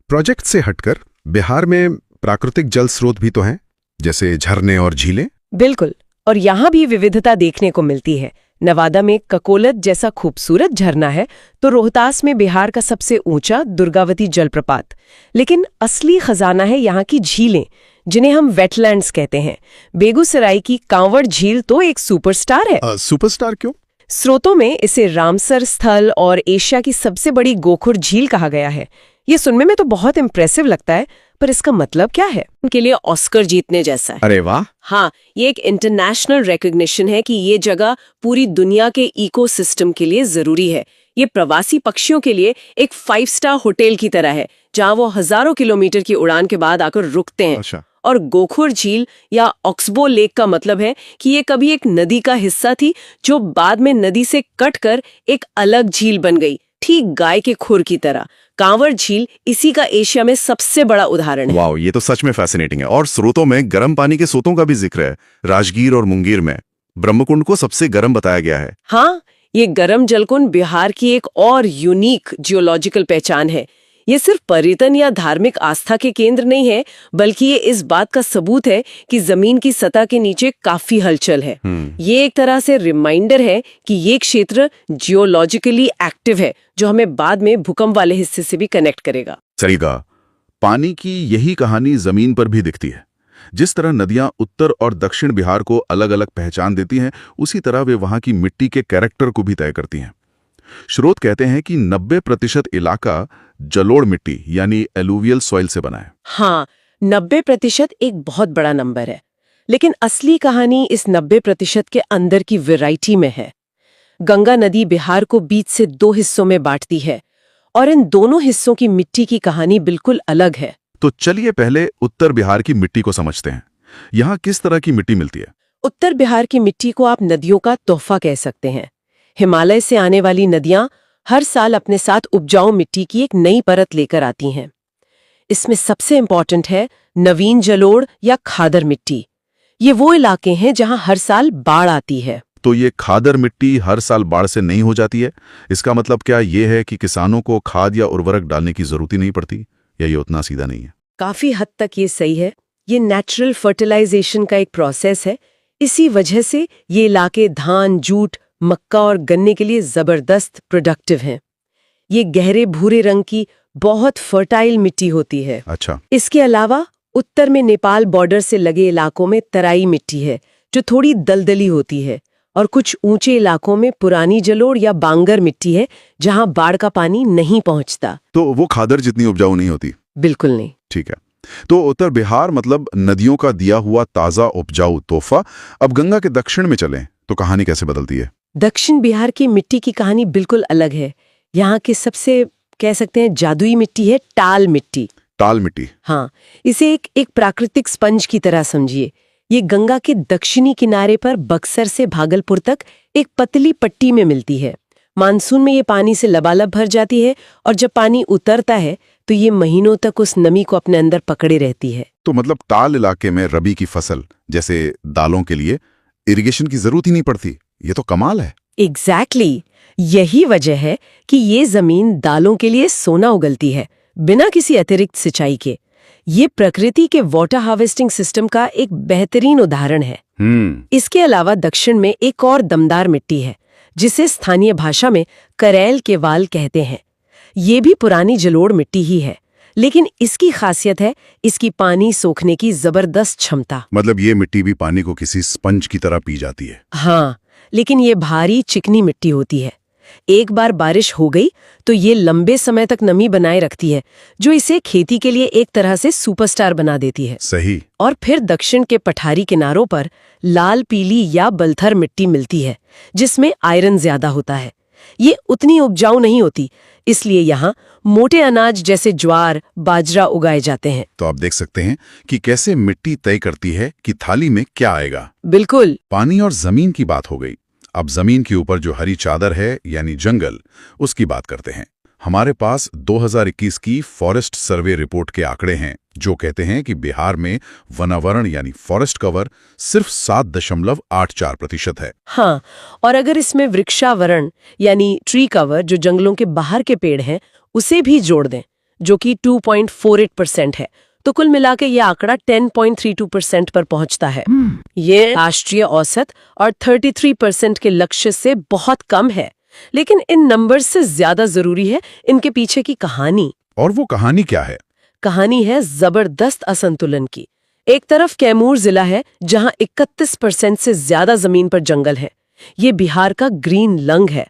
प्रोजेक्ट से हटकर बिहार में प्राकृतिक जल स्रोत भी तो हैं, जैसे झरने और झीलें। बिल्कुल, और यहाँ भी विविधता देखने को मिलती है। नवादा में ककोलत जैसा खूबसूरत झरना है, तो रोहतास में बिहार का सबसे ऊंचा दुर्गावती जलप्रपात। लेकिन असली खजाना है यहाँ की झीलें, जिन्हें हम वेटलैंड्स कहते हैं। बेगूसराय की कांवड़ झील तो एक सुपरस्टार है। सुपरस्टार क्यों? स्रोतों में इसे रामसर स्थल और एशिया की सबसे बड़ी गोखुर झील कहा गया है। ये सुनने में तो बहुत इम्प्रेसिव लगता है, पर इसका मतलब क्या है? उनके लिए ऑस्कर जीतने जैसा है। अरे वाह! हाँ, ये एक इंटरनेशनल रिकॉग्निशन है कि ये जगह पूरी दुनिया के इकोसिस्टम के लिए जरूरी है। ये प्रवासी पक्षियों के लिए एक 5 स्टार होटल की तरह है, जहाँ वो हजारों किलोमीटर की उड़ान के बाद आकर रुकते हैं। अच्छा। और गोखुर झील या ऑक्सबो लेक का मतलब है कि ये कभी एक नदी का हिस्सा थी, जो बाद में नदी से कटकर एक अलग झील बन गई, ठीक गाय के खुर की तरह। कांवड़ झील इसी का एशिया में सबसे बड़ा उदाहरण है। वाह, ये तो सच में फैसिनेटिंग है। और स्रोतों में गर्म पानी के स्रोतों का भी जिक्र है। राजगीर और मुंगेर में ब्रह्मकुंड को सबसे गर्म बताया गया है। हाँ, ये गर्म जलकुंड बिहार की एक और यूनिक जियोलॉजिकल पहचान है। ये सिर्फ पर्यटन या धार्मिक आस्था के केंद्र नहीं है, बल्कि ये इस बात का सबूत है कि जमीन की सतह के नीचे काफी हलचल है। ये एक तरह से रिमाइंडर है कि ये क्षेत्र जियोलॉजिकली एक्टिव है, जो हमें बाद में भूकंप वाले हिस्से से भी कनेक्ट करेगा। सहीगा। पानी की यही कहानी जमीन पर भी दिखती है। जिस तरह नदियां उत्तर और दक्षिण बिहार को अलग अलग पहचान देती हैं, उसी तरह वे वहां की मिट्टी के कैरेक्टर को भी तय करती हैं। स्रोत कहते हैं कि 90% इलाका जलोढ़ मिट्टी यानी एलुवियल सॉइल से बना है। हाँ, 90% एक बहुत बड़ा नंबर है, लेकिन असली कहानी इस 90% के अंदर की वैरायटी में है। गंगा नदी बिहार को बीच से 2 हिस्सों में बांटती है, और इन दोनों हिस्सों की मिट्टी की कहानी बिल्कुल अलग है। तो चलिए पहले उत्तर बिहार की मिट्टी को समझते हैं। यहाँ किस तरह की मिट्टी मिलती है? उत्तर बिहार की मिट्टी को आप नदियों का तोहफा कह सकते हैं। हिमालय से आने वाली नदियां हर साल अपने साथ उपजाऊ मिट्टी की एक नई परत लेकर आती हैं। इसमें सबसे इम्पॉर्टेंट है नवीन जलोढ़ या खादर मिट्टी। ये वो इलाके हैं जहां हर साल बाढ़ आती है। तो ये खादर मिट्टी हर साल बाढ़ से नहीं हो जाती है? इसका मतलब क्या ये है कि किसानों को खाद या उर्वरक डालने की जरूरत ही नहीं पड़ती, या ये उतना सीधा नहीं है? काफी हद तक ये सही है। ये नेचुरल फर्टिलाइजेशन का एक प्रोसेस है। इसी वजह से ये इलाके धान, जूट, मक्का और गन्ने के लिए जबरदस्त प्रोडक्टिव हैं। ये गहरे भूरे रंग की बहुत फर्टाइल मिट्टी होती है। अच्छा। इसके अलावा उत्तर में नेपाल बॉर्डर से लगे इलाकों में तराई मिट्टी है, जो थोड़ी दलदली होती है, और कुछ ऊंचे इलाकों में पुरानी जलोढ़ या बांगर मिट्टी है, जहां बाढ़ का पानी नहीं पहुंचता। तो वो खादर जितनी उपजाऊ नहीं होती? बिल्कुल नहीं। ठीक है। तो उत्तर बिहार मतलब नदियों का दिया हुआ ताजा उपजाऊ तोहफा। अब गंगा के दक्षिण में चलें तो कहानी कैसे बदलती है? दक्षिण बिहार की मिट्टी की कहानी बिल्कुल अलग है। यहाँ के सबसे कह सकते हैं जादुई मिट्टी है टाल मिट्टी। टाल मिट्टी? हाँ, इसे एक प्राकृतिक स्पंज की तरह समझिए। ये गंगा के दक्षिणी किनारे पर बक्सर से भागलपुर तक एक पतली पट्टी में मिलती है। मानसून में ये पानी से लबालब भर जाती है और जब पानी उतरता है तो ये महीनों तक उस नमी को अपने अंदर पकड़े रहती है। तो मतलब टाल इलाके में रबी की फसल जैसे दालों के लिए इरिगेशन की जरूरत ही नहीं पड़ती। ये तो कमाल है। एग्जैक्टली यही वजह है कि ये जमीन दालों के लिए सोना उगलती है, बिना किसी अतिरिक्त सिंचाई के। ये प्रकृति के वाटर हार्वेस्टिंग सिस्टम का एक बेहतरीन उदाहरण है। इसके अलावा दक्षिण में एक और दमदार मिट्टी है जिसे स्थानीय भाषा में करैल के वाल कहते हैं। ये भी पुरानी जलोढ़ मिट्टी ही है, लेकिन इसकी खासियत है इसकी पानी सोखने की जबरदस्त क्षमता। मतलब ये मिट्टी भी पानी को किसी स्पंज की तरह पी जाती है। हाँ, लेकिन ये भारी चिकनी मिट्टी होती है। एक बार बारिश हो गई तो ये लंबे समय तक नमी बनाए रखती है, जो इसे खेती के लिए एक तरह से सुपरस्टार बना देती है। सही। और फिर दक्षिण के पठारी किनारों पर लाल पीली या बलथर मिट्टी मिलती है जिसमें आयरन ज्यादा होता है। ये उतनी उपजाऊ नहीं होती, इसलिए यहाँ मोटे अनाज जैसे ज्वार बाजरा उगाए जाते हैं। तो आप देख सकते हैं कि कैसे मिट्टी तय करती है कि थाली में क्या आएगा। बिल्कुल। पानी और जमीन की बात हो गई, अब जमीन के ऊपर जो हरी चादर है यानी जंगल, उसकी बात करते हैं। हमारे पास 2021 की फॉरेस्ट सर्वे रिपोर्ट के आंकड़े हैं जो कहते हैं कि बिहार में वनावरण यानी फॉरेस्ट कवर सिर्फ 7.84% है। हाँ, और अगर इसमें वृक्षावरण यानी ट्री कवर जो जंगलों के बाहर के पेड़ हैं उसे भी जोड़ दें, जो कि 2.48% है, तो कुल मिलाकर यह आंकड़ा 10.32% पर पहुंचता है। ये राष्ट्रीय औसत और 33% के लक्ष्य से बहुत कम है। लेकिन इन नंबर्स से ज्यादा जरूरी है इनके पीछे की कहानी। और वो कहानी क्या है? कहानी है जबरदस्त असंतुलन की। एक तरफ कैमूर जिला है जहां 31% से ज्यादा जमीन पर जंगल है। ये बिहार का ग्रीन लंग है।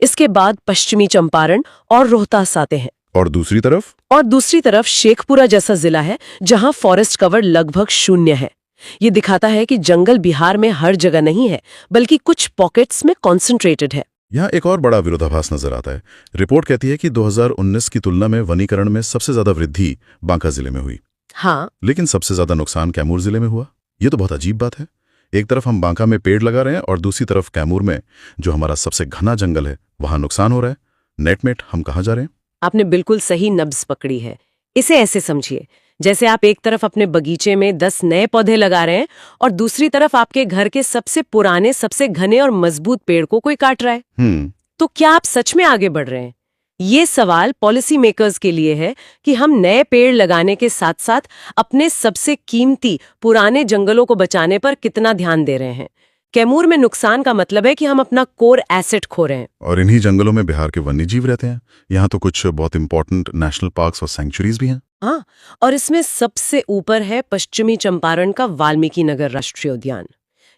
इसके बाद पश्चिमी चंपारण और रोहतास आते हैं। और दूसरी तरफ शेखपुरा जैसा जिला है जहां फॉरेस्ट कवर लगभग 0 है। ये दिखाता है कि जंगल बिहार में हर जगह नहीं है, बल्कि कुछ पॉकेट्स में कॉन्सेंट्रेटेड है। यहाँ एक और बड़ा विरोधाभास नजर आता है। रिपोर्ट कहती है कि 2019 की तुलना में वनीकरण में सबसे ज्यादा वृद्धि बांका जिले में हुई। हाँ, लेकिन सबसे ज्यादा नुकसान कैमूर जिले में हुआ। ये तो बहुत अजीब बात है। एक तरफ हम बांका में पेड़ लगा रहे हैं और दूसरी तरफ कैमूर में, जो हमारा सबसे घना जंगल है, वहां नुकसान हो रहा है। नेटमेट हम कहाँ जा रहे हैं? आपने बिल्कुल सही नब्ज पकड़ी है। इसे ऐसे समझिए, जैसे आप एक तरफ अपने बगीचे में 10 नए पौधे लगा रहे हैं और दूसरी तरफ आपके घर के सबसे पुराने, सबसे घने और मजबूत पेड़ को कोई काट रहा है। तो क्या आप सच में आगे बढ़ रहे हैं? ये सवाल पॉलिसी मेकर्स के लिए है कि हम नए पेड़ लगाने के साथ साथ अपने सबसे कीमती पुराने जंगलों को बचाने पर कितना ध्यान दे रहे हैं। कैमूर में नुकसान का मतलब है कि हम अपना कोर एसेट खो रहे हैं। और इन्हीं जंगलों में बिहार के वन्यजीव रहते हैं। यहाँ तो कुछ बहुत इंपॉर्टेंट नेशनल पार्क्स और सेंचुरीज भी हैं। हाँ, और इसमें सबसे ऊपर है पश्चिमी चंपारण का वाल्मीकि नगर राष्ट्रीय उद्यान।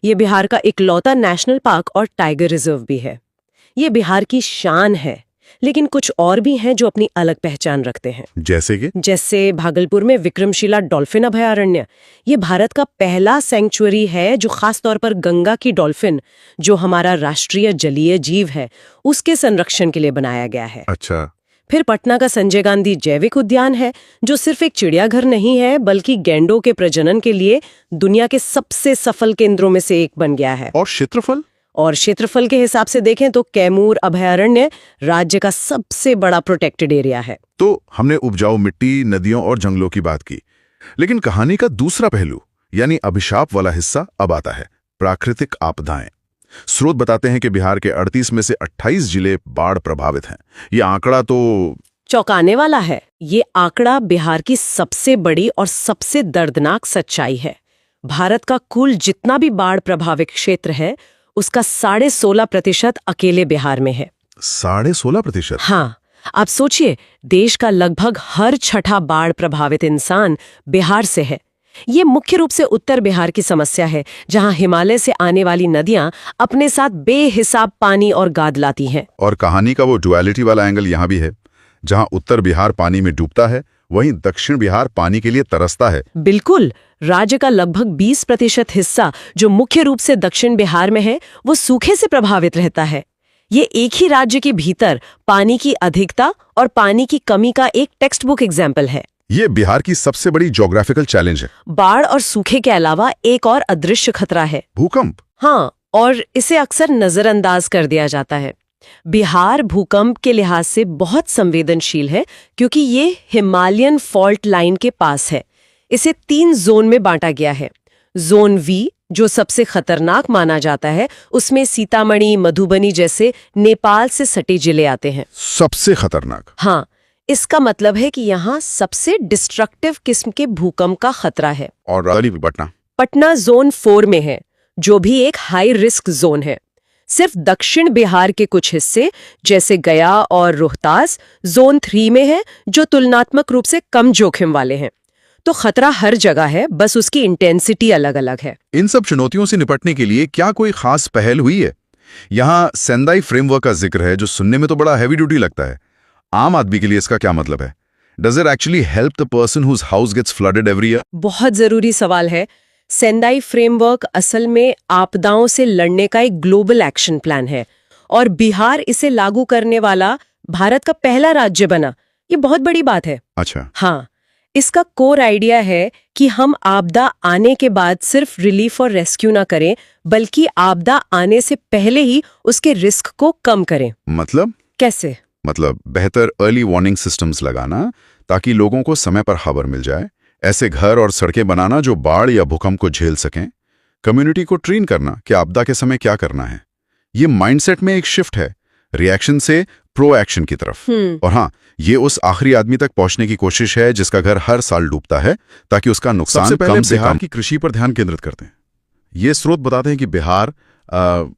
ये बिहार का इकलौता नेशनल पार्क और टाइगर रिजर्व भी है। ये बिहार की शान है, लेकिन कुछ और भी हैं जो अपनी अलग पहचान रखते हैं। जैसे भागलपुर में विक्रमशिला डॉल्फिन अभयारण्य। ये भारत का पहला सैंक्चुअरी है जो खास तौर पर गंगा की डॉल्फिन, जो हमारा राष्ट्रीय जलीय जीव है, उसके संरक्षण के लिए बनाया गया है। अच्छा। फिर पटना का संजय गांधी जैविक उद्यान है, जो सिर्फ एक चिड़ियाघर नहीं है बल्कि गैंडों के प्रजनन के लिए दुनिया के सबसे सफल केंद्रों में से एक बन गया है। और क्षेत्रफल के हिसाब से देखें तो कैमूर अभयारण्य राज्य का सबसे बड़ा प्रोटेक्टेड एरिया है। तो हमने उपजाऊ मिट्टी, नदियों और जंगलों की बात की, लेकिन कहानी का दूसरा पहलू यानी अभिशाप वाला हिस्सा अब आता है, प्राकृतिक आपदाएं। स्रोत बताते हैं कि बिहार के 38 में से 28 जिले बाढ़ प्रभावित हैं। ये आंकड़ा तो चौंकाने वाला है। ये आंकड़ा बिहार की सबसे बड़ी और सबसे दर्दनाक सच्चाई है। भारत का कुल जितना भी बाढ़ प्रभावित क्षेत्र है उसका 16.5% अकेले बिहार में है। 16.5%? हाँ, आप सोचिए, देश का लगभग हर छठा बाढ़ प्रभावित इंसान बिहार से है। ये मुख्य रूप से उत्तर बिहार की समस्या है, जहां हिमालय से आने वाली नदियां अपने साथ बेहिसाब पानी और गाद लाती हैं। और कहानी का वो डुअलिटी वाला एंगल यहाँ भी है, जहां उत्तर बिहार पानी में डूबता है, वहीं दक्षिण बिहार पानी के लिए तरसता है। बिल्कुल। राज्य का लगभग 20% हिस्सा जो मुख्य रूप से दक्षिण बिहार में है, वो सूखे से प्रभावित रहता है। ये एक ही राज्य के भीतर पानी की अधिकता और पानी की कमी का एक टेक्स्ट बुक एग्जाम्पल है। ये बिहार की सबसे बड़ी ज्योग्राफिकल चैलेंज है। बाढ़ और सूखे के अलावा एक और अदृश्य खतरा है, भूकंप। हाँ, और इसे अक्सर नजरअंदाज कर दिया जाता है। बिहार भूकंप के लिहाज से बहुत संवेदनशील है क्योंकि ये हिमालयन फॉल्ट लाइन के पास है। इसे 3 जोन में बांटा गया है। जोन वी, जो सबसे खतरनाक माना जाता है, उसमें सीतामढ़ी, मधुबनी जैसे नेपाल से सटे जिले आते हैं। सबसे खतरनाक? हाँ, इसका मतलब है कि यहाँ सबसे डिस्ट्रक्टिव किस्म के भूकंप का खतरा है। और राजधानी पटना? पटना जोन 4 में है, जो भी एक हाई रिस्क जोन है। सिर्फ दक्षिण बिहार के कुछ हिस्से जैसे गया और रोहतास जोन 3 में है, जो तुलनात्मक रूप से कम जोखिम वाले हैं। तो खतरा हर जगह है, बस उसकी इंटेंसिटी अलग अलग है। इन सब चुनौतियों से निपटने के लिए क्या कोई खास पहल हुई है? यहाँ सेंदाई फ्रेमवर्क का जिक्र है, जो सुनने में तो बड़ा हैवी ड्यूटी लगता है। आम आदमी के लिए इसका क्या मतलब है? Does it actually help the person whose house gets flooded every year? बहुत जरूरी सवाल है। सेंदाई फ्रेमवर्क असल में आपदाओं से लड़ने का एक ग्लोबल एक्शन प्लान है और बिहार इसे लागू करने वाला भारत का पहला राज्य बना। ये बहुत बड़ी बात है। अच्छा। हाँ, इसका कोर आइडिया है कि हम आपदा आने के बाद सिर्फ रिलीफ और रेस्क्यू ना करें, बल्कि आपदा आने से पहले ही उसके रिस्क को कम करें। मतलब? कैसे? मतलब बेहतर अर्ली वार्निंग सिस्टम्स लगाना ताकि लोगों को समय पर खबर मिल जाए, ऐसे घर और सड़कें बनाना जो बाढ़ या भूकंप को झेल सकें, कम्युनिटी को ट्रेन करना कि आपदा के समय क्या करना है। ये माइंडसेट में एक शिफ्ट है, रिएक्शन से प्रो एक्शन की तरफ। और हाँ, ये उस आखिरी आदमी तक पहुंचने की कोशिश है जिसका घर हर साल डूबता है, ताकि उसका नुकसान कम से बिहार की कृषि पर ध्यान केंद्रित करते हैं। ये स्रोत बताते हैं कि बिहार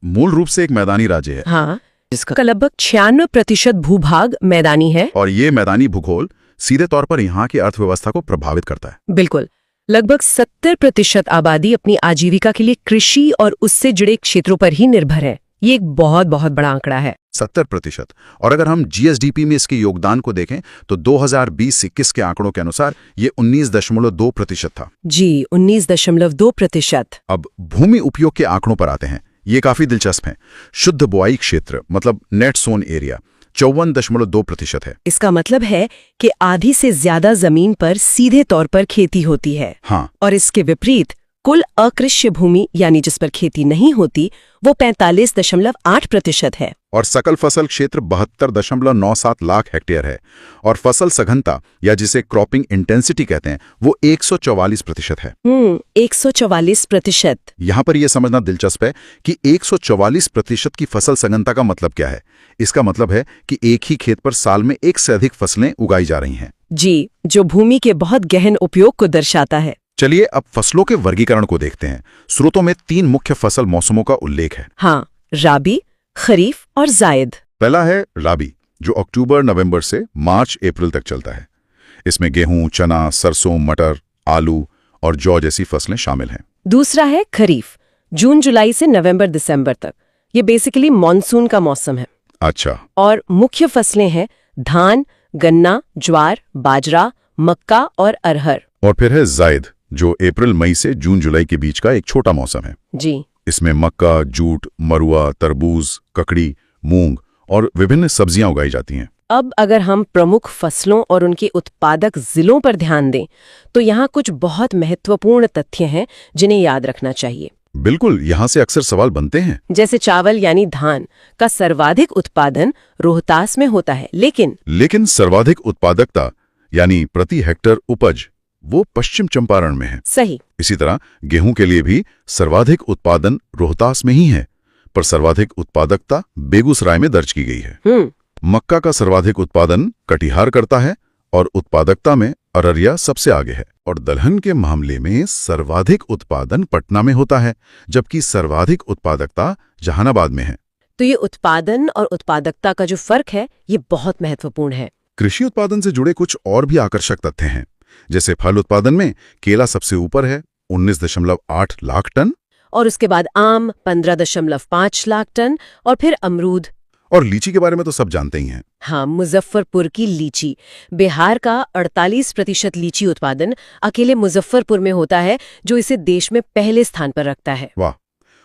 मूल रूप से एक मैदानी राज्य है। हाँ, जिसका लगभग 96% भूभाग मैदानी है। और ये मैदानी भूगोल सीधे तौर पर यहाँ की अर्थव्यवस्था को प्रभावित करता है। बिल्कुल। लगभग 70% आबादी अपनी आजीविका के लिए कृषि और उससे जुड़े क्षेत्रों पर ही निर्भर है। ये एक बहुत बहुत बड़ा आंकड़ा है। 70%। और अगर हम जीएसडीपी में इसके योगदान को देखें तो 2020-21 के आंकड़ों के अनुसार ये 19.2% था। जी, 19.2%। अब भूमि उपयोग के आंकड़ों पर आते हैं। ये काफी दिलचस्प हैं। शुद्ध बुआई क्षेत्र मतलब नेट सोन एरिया 54.2% है। इसका मतलब है कि आधी से ज्यादा जमीन पर सीधे तौर पर खेती होती है। हाँ। और इसके विपरीत कुल अकृष्य भूमि यानी जिस पर खेती नहीं होती वो 45.8% है। और सकल फसल क्षेत्र 72.97 लाख हेक्टेयर है। और फसल सघनता या जिसे क्रॉपिंग इंटेंसिटी कहते हैं वो 144% है। 144%। यहाँ पर यह समझना दिलचस्प है कि 144% की फसल सघनता का मतलब क्या है। इसका मतलब है कि एक ही खेत पर साल में एक से अधिक फसलें उगाई जा रही हैं। जी, जो भूमि के बहुत गहन उपयोग को दर्शाता है। चलिए अब फसलों के वर्गीकरण को देखते हैं। स्रोतों में 3 मुख्य फसल मौसमों का उल्लेख है। हाँ, राबी, खरीफ और जायद। पहला है राबी, जो अक्टूबर-नवंबर से मार्च-अप्रैल तक चलता है। इसमें गेहूं, चना, सरसों, मटर, आलू और जौ जैसी फसलें शामिल हैं। दूसरा है खरीफ, जून-जुलाई से नवंबर-दिसंबर तक। ये बेसिकली मॉनसून का मौसम है। अच्छा। और मुख्य फसलें हैं धान, गन्ना, ज्वार, बाजरा, मक्का और अरहर। और फिर है जायद, जो अप्रैल-मई से जून-जुलाई के बीच का एक छोटा मौसम है। जी। इसमें मक्का, जूट, मरुआ, तरबूज, ककड़ी, मूंग और विभिन्न सब्जियां उगाई जाती हैं। अब अगर हम प्रमुख फसलों और उनके उत्पादक जिलों पर ध्यान दें तो यहाँ कुछ बहुत महत्वपूर्ण तथ्य हैं जिन्हें याद रखना चाहिए। बिल्कुल, यहाँ से अक्सर सवाल बनते हैं। जैसे चावल यानी धान का सर्वाधिक उत्पादन रोहतास में होता है, लेकिन सर्वाधिक उत्पादकता यानी प्रति हेक्टर उपज वो पश्चिम चंपारण में है। सही। इसी तरह गेहूं के लिए भी सर्वाधिक उत्पादन रोहतास में ही है, पर सर्वाधिक उत्पादकता बेगूसराय में दर्ज की गई है। मक्का का सर्वाधिक उत्पादन कटिहार करता है और उत्पादकता में अररिया सबसे आगे है। और दलहन के मामले में सर्वाधिक उत्पादन पटना में होता है, जबकि सर्वाधिक उत्पादकता जहानाबाद में है। तो ये उत्पादन और उत्पादकता का जो फर्क है ये बहुत महत्वपूर्ण है। कृषि उत्पादन से जुड़े कुछ और भी आकर्षक तथ्य हैं। जैसे फल उत्पादन में केला सबसे ऊपर है 19.8 लाख टन, और उसके बाद आम 15.5 लाख टन, और फिर अमरूद। और लीची के बारे में तो सब जानते ही हैं। हाँ, मुजफ्फरपुर की लीची। बिहार का 48% लीची उत्पादन अकेले मुजफ्फरपुर में होता है, जो इसे देश में पहले स्थान पर रखता है। वाह।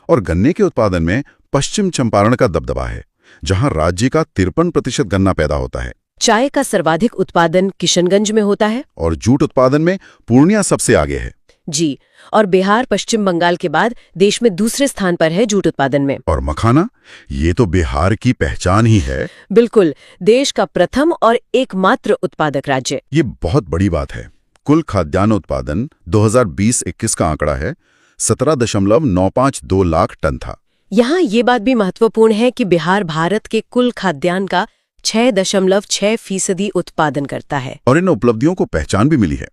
और गन्ने के उत्पादन में पश्चिम चंपारण का दबदबा है, जहां राज्य का 53% गन्ना पैदा होता है। चाय का सर्वाधिक उत्पादन किशनगंज में होता है। और जूट उत्पादन में पूर्णिया सबसे आगे है। जी, और बिहार पश्चिम बंगाल के बाद देश में दूसरे स्थान पर है जूट उत्पादन में। और मखाना, ये तो बिहार की पहचान ही है। बिल्कुल, देश का प्रथम और एकमात्र उत्पादक राज्य। ये बहुत बड़ी बात है। कुल खाद्यान्न उत्पादन 2020-21 का आंकड़ा है 17.952 लाख टन था। यहाँ ये बात भी महत्वपूर्ण है कि बिहार भारत के कुल खाद्यान्न का 6.6% उत्पादन करता है। और इन उपलब्धियों को पहचान भी मिली है।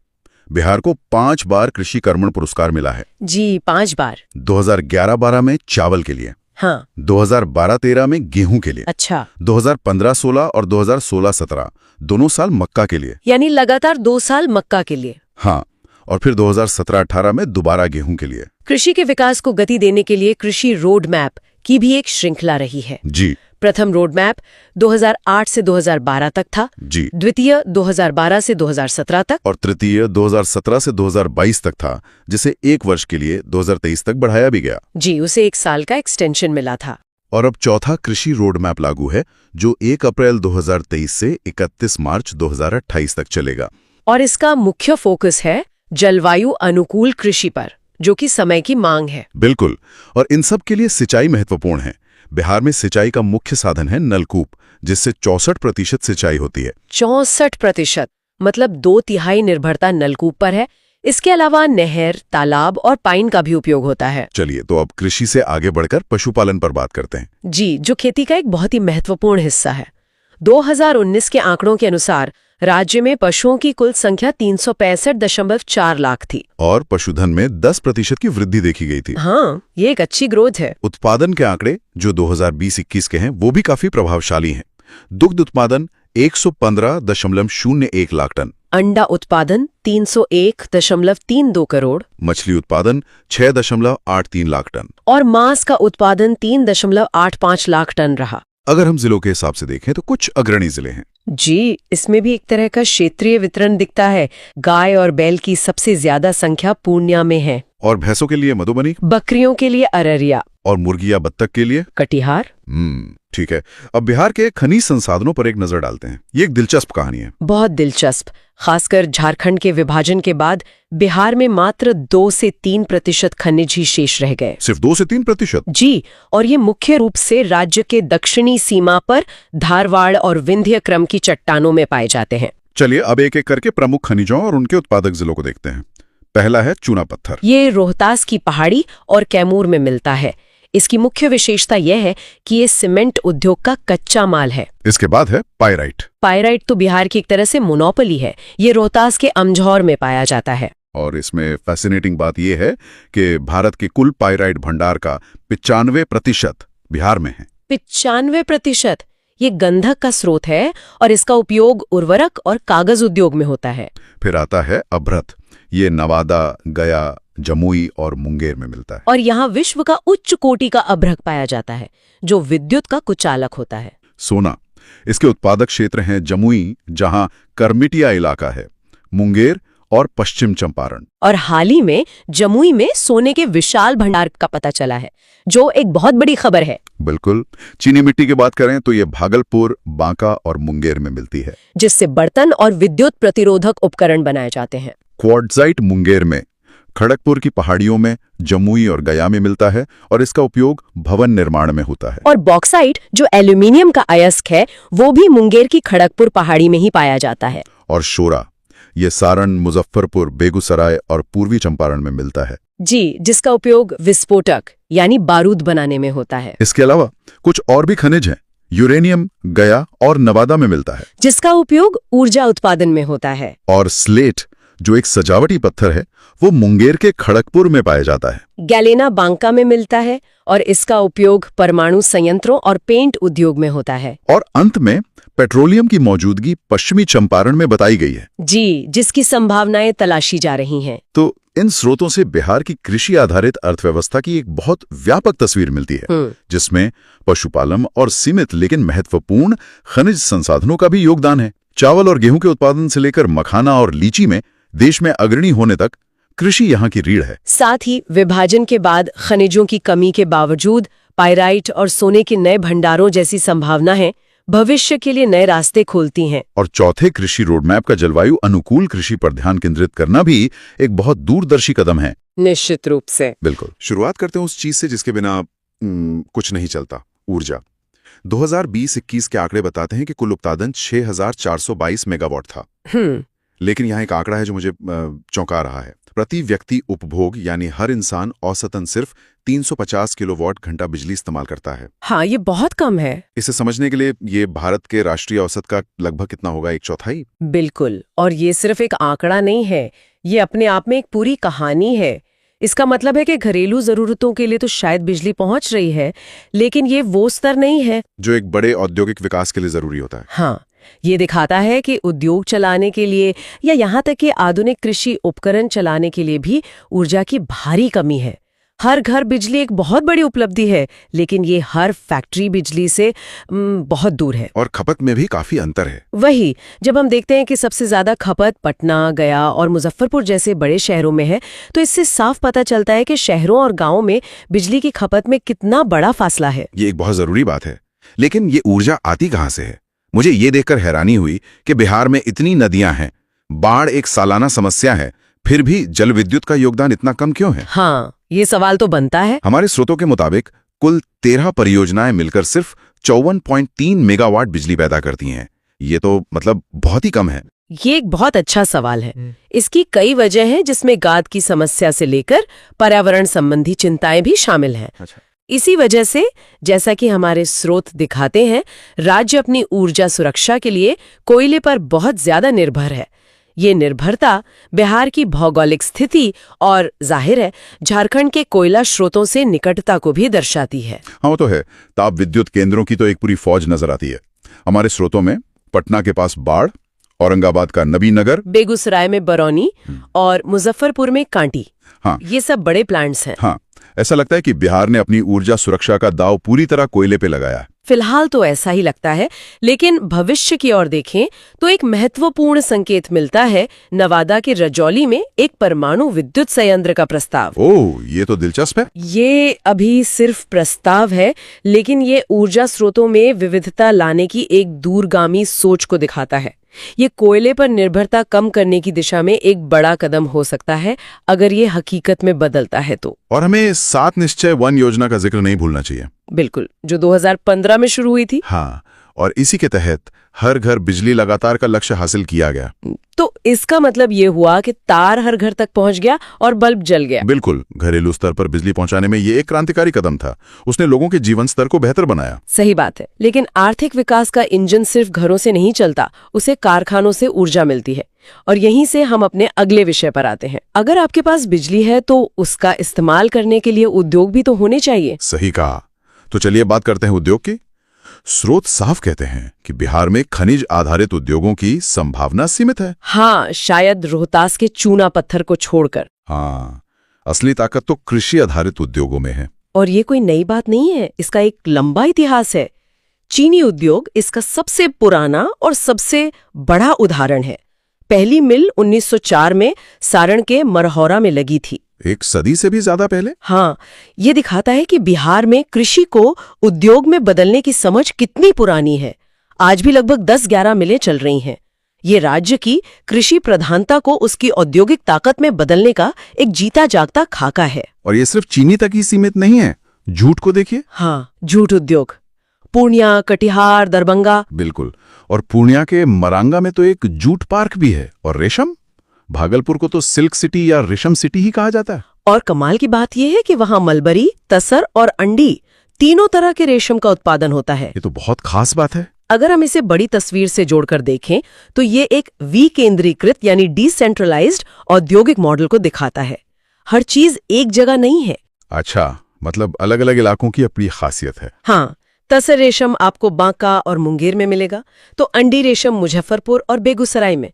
बिहार को 5 बार कृषि कर्मण पुरस्कार मिला है। जी, 5 बार। 2011-12 में चावल के लिए, हाँ। 2012-13 में गेहूं के लिए, अच्छा। 2015-16 और 2016-17 दोनों साल मक्का के लिए। यानी लगातार 2 साल मक्का के लिए। हाँ, और फिर 2017-18 में दोबारा गेहूं के लिए। कृषि के विकास को गति देने के लिए कृषि रोड मैप की भी एक श्रृंखला रही है। जी। प्रथम रोड मैप 2008 से 2012 तक था। जी। द्वितीय 2012 से 2017 तक। और तृतीय 2017 से 2022 तक था, जिसे 1 वर्ष के लिए 2023 तक बढ़ाया भी गया। जी, उसे 1 साल का एक्सटेंशन मिला था। और अब चौथा कृषि रोड मैप लागू है, जो 1 अप्रैल 2023 से 31 मार्च 2028 तक चलेगा। और इसका मुख्य फोकस है जलवायु अनुकूल कृषि पर, जो कि समय की मांग है। बिल्कुल, और इन सब के लिए सिंचाई महत्वपूर्ण है। बिहार में सिंचाई का मुख्य साधन है नलकूप, जिससे 64% सिंचाई होती है। 64%, मतलब 2/3 निर्भरता नलकूप पर है। इसके अलावा नहर, तालाब और पाइन का भी उपयोग होता है। चलिए, तो अब कृषि से आगे बढ़कर पशुपालन पर बात करते हैं। जी, जो खेती का एक बहुत ही महत्वपूर्ण हिस्सा है। 2019 के आंकड़ों के अनुसार राज्य में पशुओं की कुल संख्या 365.4 लाख थी। और पशुधन में 10% की वृद्धि देखी गई थी। हाँ, ये एक अच्छी ग्रोथ है। उत्पादन के आंकड़े जो 2020-21 के हैं, वो भी काफी प्रभावशाली हैं। दुग्ध उत्पादन 115.01 लाख टन, अंडा उत्पादन 301.32 करोड़, मछली उत्पादन 6.83 लाख टन, और मांस का उत्पादन 3.85 लाख टन रहा। अगर हम जिलों के हिसाब से देखें तो कुछ अग्रणी जिले हैं। जी, इसमें भी एक तरह का क्षेत्रीय वितरण दिखता है। गाय और बैल की सबसे ज्यादा संख्या पूर्णिया में है। और भैंसों के लिए मधुबनी, बकरियों के लिए अररिया, और मुर्गी या बत्तख के लिए कटिहार। ठीक है। अब बिहार के खनिज संसाधनों पर एक नजर डालते हैं। ये एक दिलचस्प कहानी है। बहुत दिलचस्प। खासकर झारखंड के विभाजन के बाद बिहार में मात्र 2 से 3% खनिज ही शेष रह गए। सिर्फ 2 से 3%? जी, और ये मुख्य रूप से राज्य के दक्षिणी सीमा पर धारवाड़ और विंध्य क्रम की चट्टानों में पाए जाते हैं। चलिए, अब एक एक करके प्रमुख खनिजों और उनके उत्पादक जिलों को देखते हैं। पहला है चूना पत्थर। ये रोहतास की पहाड़ी और कैमूर में मिलता है। इसकी मुख्य विशेषता यह है कि ये सीमेंट उद्योग का कच्चा माल है। इसके बाद है पाइराइट। पाइराइट तो बिहार की एक तरह से मोनोपोली है। ये रोहतास के अमझौर में पाया जाता है। और इसमें फैसिनेटिंग बात यह है कि भारत के कुल पाइराइट भंडार का 95% बिहार में है। 95%? ये गंधक का स्रोत है और इसका उपयोग उर्वरक और कागज उद्योग में होता है। फिर आता है अभ्रक। ये नवादा, गया, जमुई और मुंगेर में मिलता है। और यहाँ विश्व का उच्च कोटि का अभ्रक पाया जाता है, जो विद्युत का कुचालक होता है। सोना। इसके उत्पादक क्षेत्र हैं जमुई, जहां करमिटिया इलाका है, मुंगेर और पश्चिम चंपारण। और हाल ही में जमुई में सोने के विशाल भंडार का पता चला है, जो एक बहुत बड़ी खबर है। बिल्कुल। चीनी मिट्टी की बात करें तो ये भागलपुर, बांका और मुंगेर में मिलती है, जिससे बर्तन और विद्युत प्रतिरोधक उपकरण बनाए जाते हैं। क्वार्ट्जाइट मुंगेर में, खड़गपुर की पहाड़ियों में, जमुई और गया में मिलता है और इसका उपयोग भवन निर्माण में होता है। और बॉक्साइट, जो एल्यूमिनियम का अयस्क है, वो भी मुंगेर की खड़गपुर पहाड़ी में ही पाया जाता है। और शोरा, ये सारण, मुजफ्फरपुर, बेगूसराय और पूर्वी चंपारण में मिलता है। जी, जिसका उपयोग विस्फोटक यानी बारूद बनाने में होता है। इसके अलावा कुछ और भी खनिज हैं। यूरेनियम गया और नवादा में मिलता है, जिसका उपयोग ऊर्जा उत्पादन में होता है। और स्लेट, जो एक सजावटी पत्थर है, वो मुंगेर के खड़गपुर में पाया जाता है। गैलेना बांका में मिलता है और इसका उपयोग परमाणु संयंत्रों और पेंट उद्योग में होता है। और अंत में पेट्रोलियम की मौजूदगी पश्चिमी चंपारण में बताई गई है। जी, जिसकी संभावनाएं तलाशी जा रही हैं। तो इन स्रोतों से बिहार की कृषि आधारित अर्थव्यवस्था की एक बहुत व्यापक तस्वीर मिलती है, जिसमें पशुपालन और सीमित लेकिन महत्वपूर्ण खनिज संसाधनों का भी योगदान है। चावल और गेहूं के उत्पादन से लेकर मखाना और लीची में देश में अग्रणी होने तक कृषि यहाँ की रीढ़ है। साथ ही विभाजन के बाद खनिजों की कमी के बावजूद पाइराइट और सोने के नए भंडारों जैसी संभावना है। भविष्य के लिए नए रास्ते खोलती हैं। और चौथे, कृषि रोडमैप का जलवायु अनुकूल कृषि पर ध्यान केंद्रित करना भी एक बहुत दूरदर्शी कदम है। निश्चित रूप से। बिल्कुल। शुरुआत करते हैं उस चीज से जिसके बिना कुछ नहीं चलता, ऊर्जा। 2020-21 के आंकड़े बताते हैं कि कुल उत्पादन 6422 मेगावाट था। लेकिन यहाँ एक आंकड़ा है जो मुझे चौंका रहा है। प्रति व्यक्ति उपभोग यानी हर इंसान औसतन सिर्फ 350 किलोवाट घंटा बिजली इस्तेमाल करता है। हाँ, ये बहुत कम है। इसे समझने के लिए ये भारत के राष्ट्रीय औसत का लगभग कितना होगा, 1/4? बिल्कुल। और ये सिर्फ एक आंकड़ा नहीं है, ये अपने आप में एक पूरी कहानी है। इसका मतलब है कि घरेलू जरूरतों के लिए तो शायद बिजली पहुंच रही है, लेकिन ये वो स्तर नहीं है जो एक बड़े औद्योगिक विकास के लिए जरूरी होता है। हाँ, ये दिखाता है कि उद्योग चलाने के लिए या यहाँ तक कि आधुनिक कृषि उपकरण चलाने के लिए भी ऊर्जा की भारी कमी है। हर घर बिजली एक बहुत बड़ी उपलब्धि है, लेकिन ये हर फैक्ट्री बिजली से बहुत दूर है। और खपत में भी काफी अंतर है। वही, जब हम देखते हैं कि सबसे ज्यादा खपत पटना, गया और मुजफ्फरपुर जैसे बड़े शहरों में है, तो इससे साफ पता चलता है कि शहरों और गांवों में बिजली की खपत में कितना बड़ा फासला है। ये एक बहुत जरूरी बात है। लेकिन ये ऊर्जा आती कहाँ से है? मुझे ये देखकर हैरानी हुई कि बिहार में इतनी नदियां हैं, बाढ़ एक सालाना समस्या है, फिर भी जल विद्युत का योगदान इतना कम क्यों है? हाँ, ये सवाल तो बनता है। हमारे स्रोतों के मुताबिक कुल 13 परियोजनाएं मिलकर सिर्फ 54.3 मेगावाट बिजली पैदा करती हैं। ये तो मतलब बहुत ही कम है। ये एक बहुत अच्छा सवाल है। इसकी कई वजह हैं, जिसमें गाद की समस्या से लेकर पर्यावरण संबंधी चिंताएं भी शामिल हैं। अच्छा। इसी वजह से, जैसा कि हमारे स्रोत दिखाते हैं, राज्य अपनी ऊर्जा सुरक्षा के लिए कोयले पर बहुत ज्यादा निर्भर है। ये निर्भरता बिहार की भौगोलिक स्थिति और जाहिर है झारखंड के कोयला स्रोतों से निकटता को भी दर्शाती है। हाँ, वो तो है। ताप विद्युत केंद्रों की तो एक पूरी फौज नजर आती है। हमारे स्रोतों में पटना के पास बाढ़, औरंगाबाद का नबीनगर, बेगूसराय में बरौनी और मुजफ्फरपुर में कांटी, हाँ, ये सब बड़े प्लांट्स हैं। हाँ, ऐसा लगता है कि बिहार ने अपनी ऊर्जा सुरक्षा का दाव पूरी तरह कोयले पे लगाया है। फिलहाल तो ऐसा ही लगता है, लेकिन भविष्य की ओर देखें तो एक महत्वपूर्ण संकेत मिलता है। नवादा के रजौली में एक परमाणु विद्युत संयंत्र का प्रस्ताव। ओह, ये तो दिलचस्प है। ये अभी सिर्फ प्रस्ताव है, लेकिन ये ऊर्जा स्रोतों में विविधता लाने की एक दूरगामी सोच को दिखाता है। ये कोयले पर निर्भरता कम करने की दिशा में एक बड़ा कदम हो सकता है, अगर ये हकीकत में बदलता है तो। और हमें 7 निश्चय 1 योजना का जिक्र नहीं भूलना चाहिए। बिल्कुल, जो 2015 में शुरू हुई थी। हाँ, और इसी के तहत हर घर बिजली लगातार का लक्ष्य हासिल किया गया। तो इसका मतलब ये हुआ कि तार हर घर तक पहुंच गया और बल्ब जल गया। बिल्कुल, घरेलू स्तर पर बिजली पहुंचाने में ये एक क्रांतिकारी कदम था। उसने लोगों के जीवन स्तर को बेहतर बनाया। सही बात है, लेकिन आर्थिक विकास का इंजन सिर्फ घरों से नहीं चलता, उसे कारखानों से ऊर्जा मिलती है। और यहीं से हम अपने अगले विषय पर आते हैं। अगर आपके पास बिजली है तो उसका इस्तेमाल करने के लिए उद्योग भी तो होने चाहिए। सही कहा। तो चलिए बात करते हैं उद्योग की। स्रोत साफ कहते हैं कि बिहार में खनिज आधारित उद्योगों की संभावना सीमित है। हाँ, शायद रोहतास के चूना पत्थर को छोड़कर। हाँ, असली ताकत तो कृषि आधारित उद्योगों में है। और ये कोई नई बात नहीं है, इसका एक लंबा इतिहास है। चीनी उद्योग इसका सबसे पुराना और सबसे बड़ा उदाहरण है। पहली मिल 1904 में सारण के मरहौरा में लगी थी। 1 सदी से भी ज्यादा पहले। हाँ, ये दिखाता है कि बिहार में कृषि को उद्योग में बदलने की समझ कितनी पुरानी है। आज भी लगभग 10-11 मिलें चल रही हैं। ये राज्य की कृषि प्रधानता को उसकी औद्योगिक ताकत में बदलने का एक जीता जागता खाका है। और ये सिर्फ चीनी तक ही सीमित नहीं है। जूट को देखिए। हाँ, जूट उद्योग पूर्णिया, कटिहार, दरभंगा। बिल्कुल। और पूर्णिया के मरांगा में तो एक जूट पार्क भी है। और रेशम, भागलपुर को तो सिल्क सिटी या रेशम सिटी ही कहा जाता है। और कमाल की बात यह है कि वहां मलबरी, तसर और अंडी तीनों तरह के रेशम का उत्पादन होता है। ये तो बहुत खास बात है। अगर हम इसे बड़ी तस्वीर से जोड़कर देखें तो ये एक विकेंद्रीकृत यानी डिसेंट्रलाइज्ड औद्योगिक मॉडल को दिखाता है। हर चीज एक जगह नहीं है। अच्छा, मतलब अलग अलग इलाकों की अपनी खासियत है। हाँ, तसर रेशम आपको बांका और मुंगेर में मिलेगा, तो अंडी रेशम मुजफ्फरपुर और बेगूसराय में।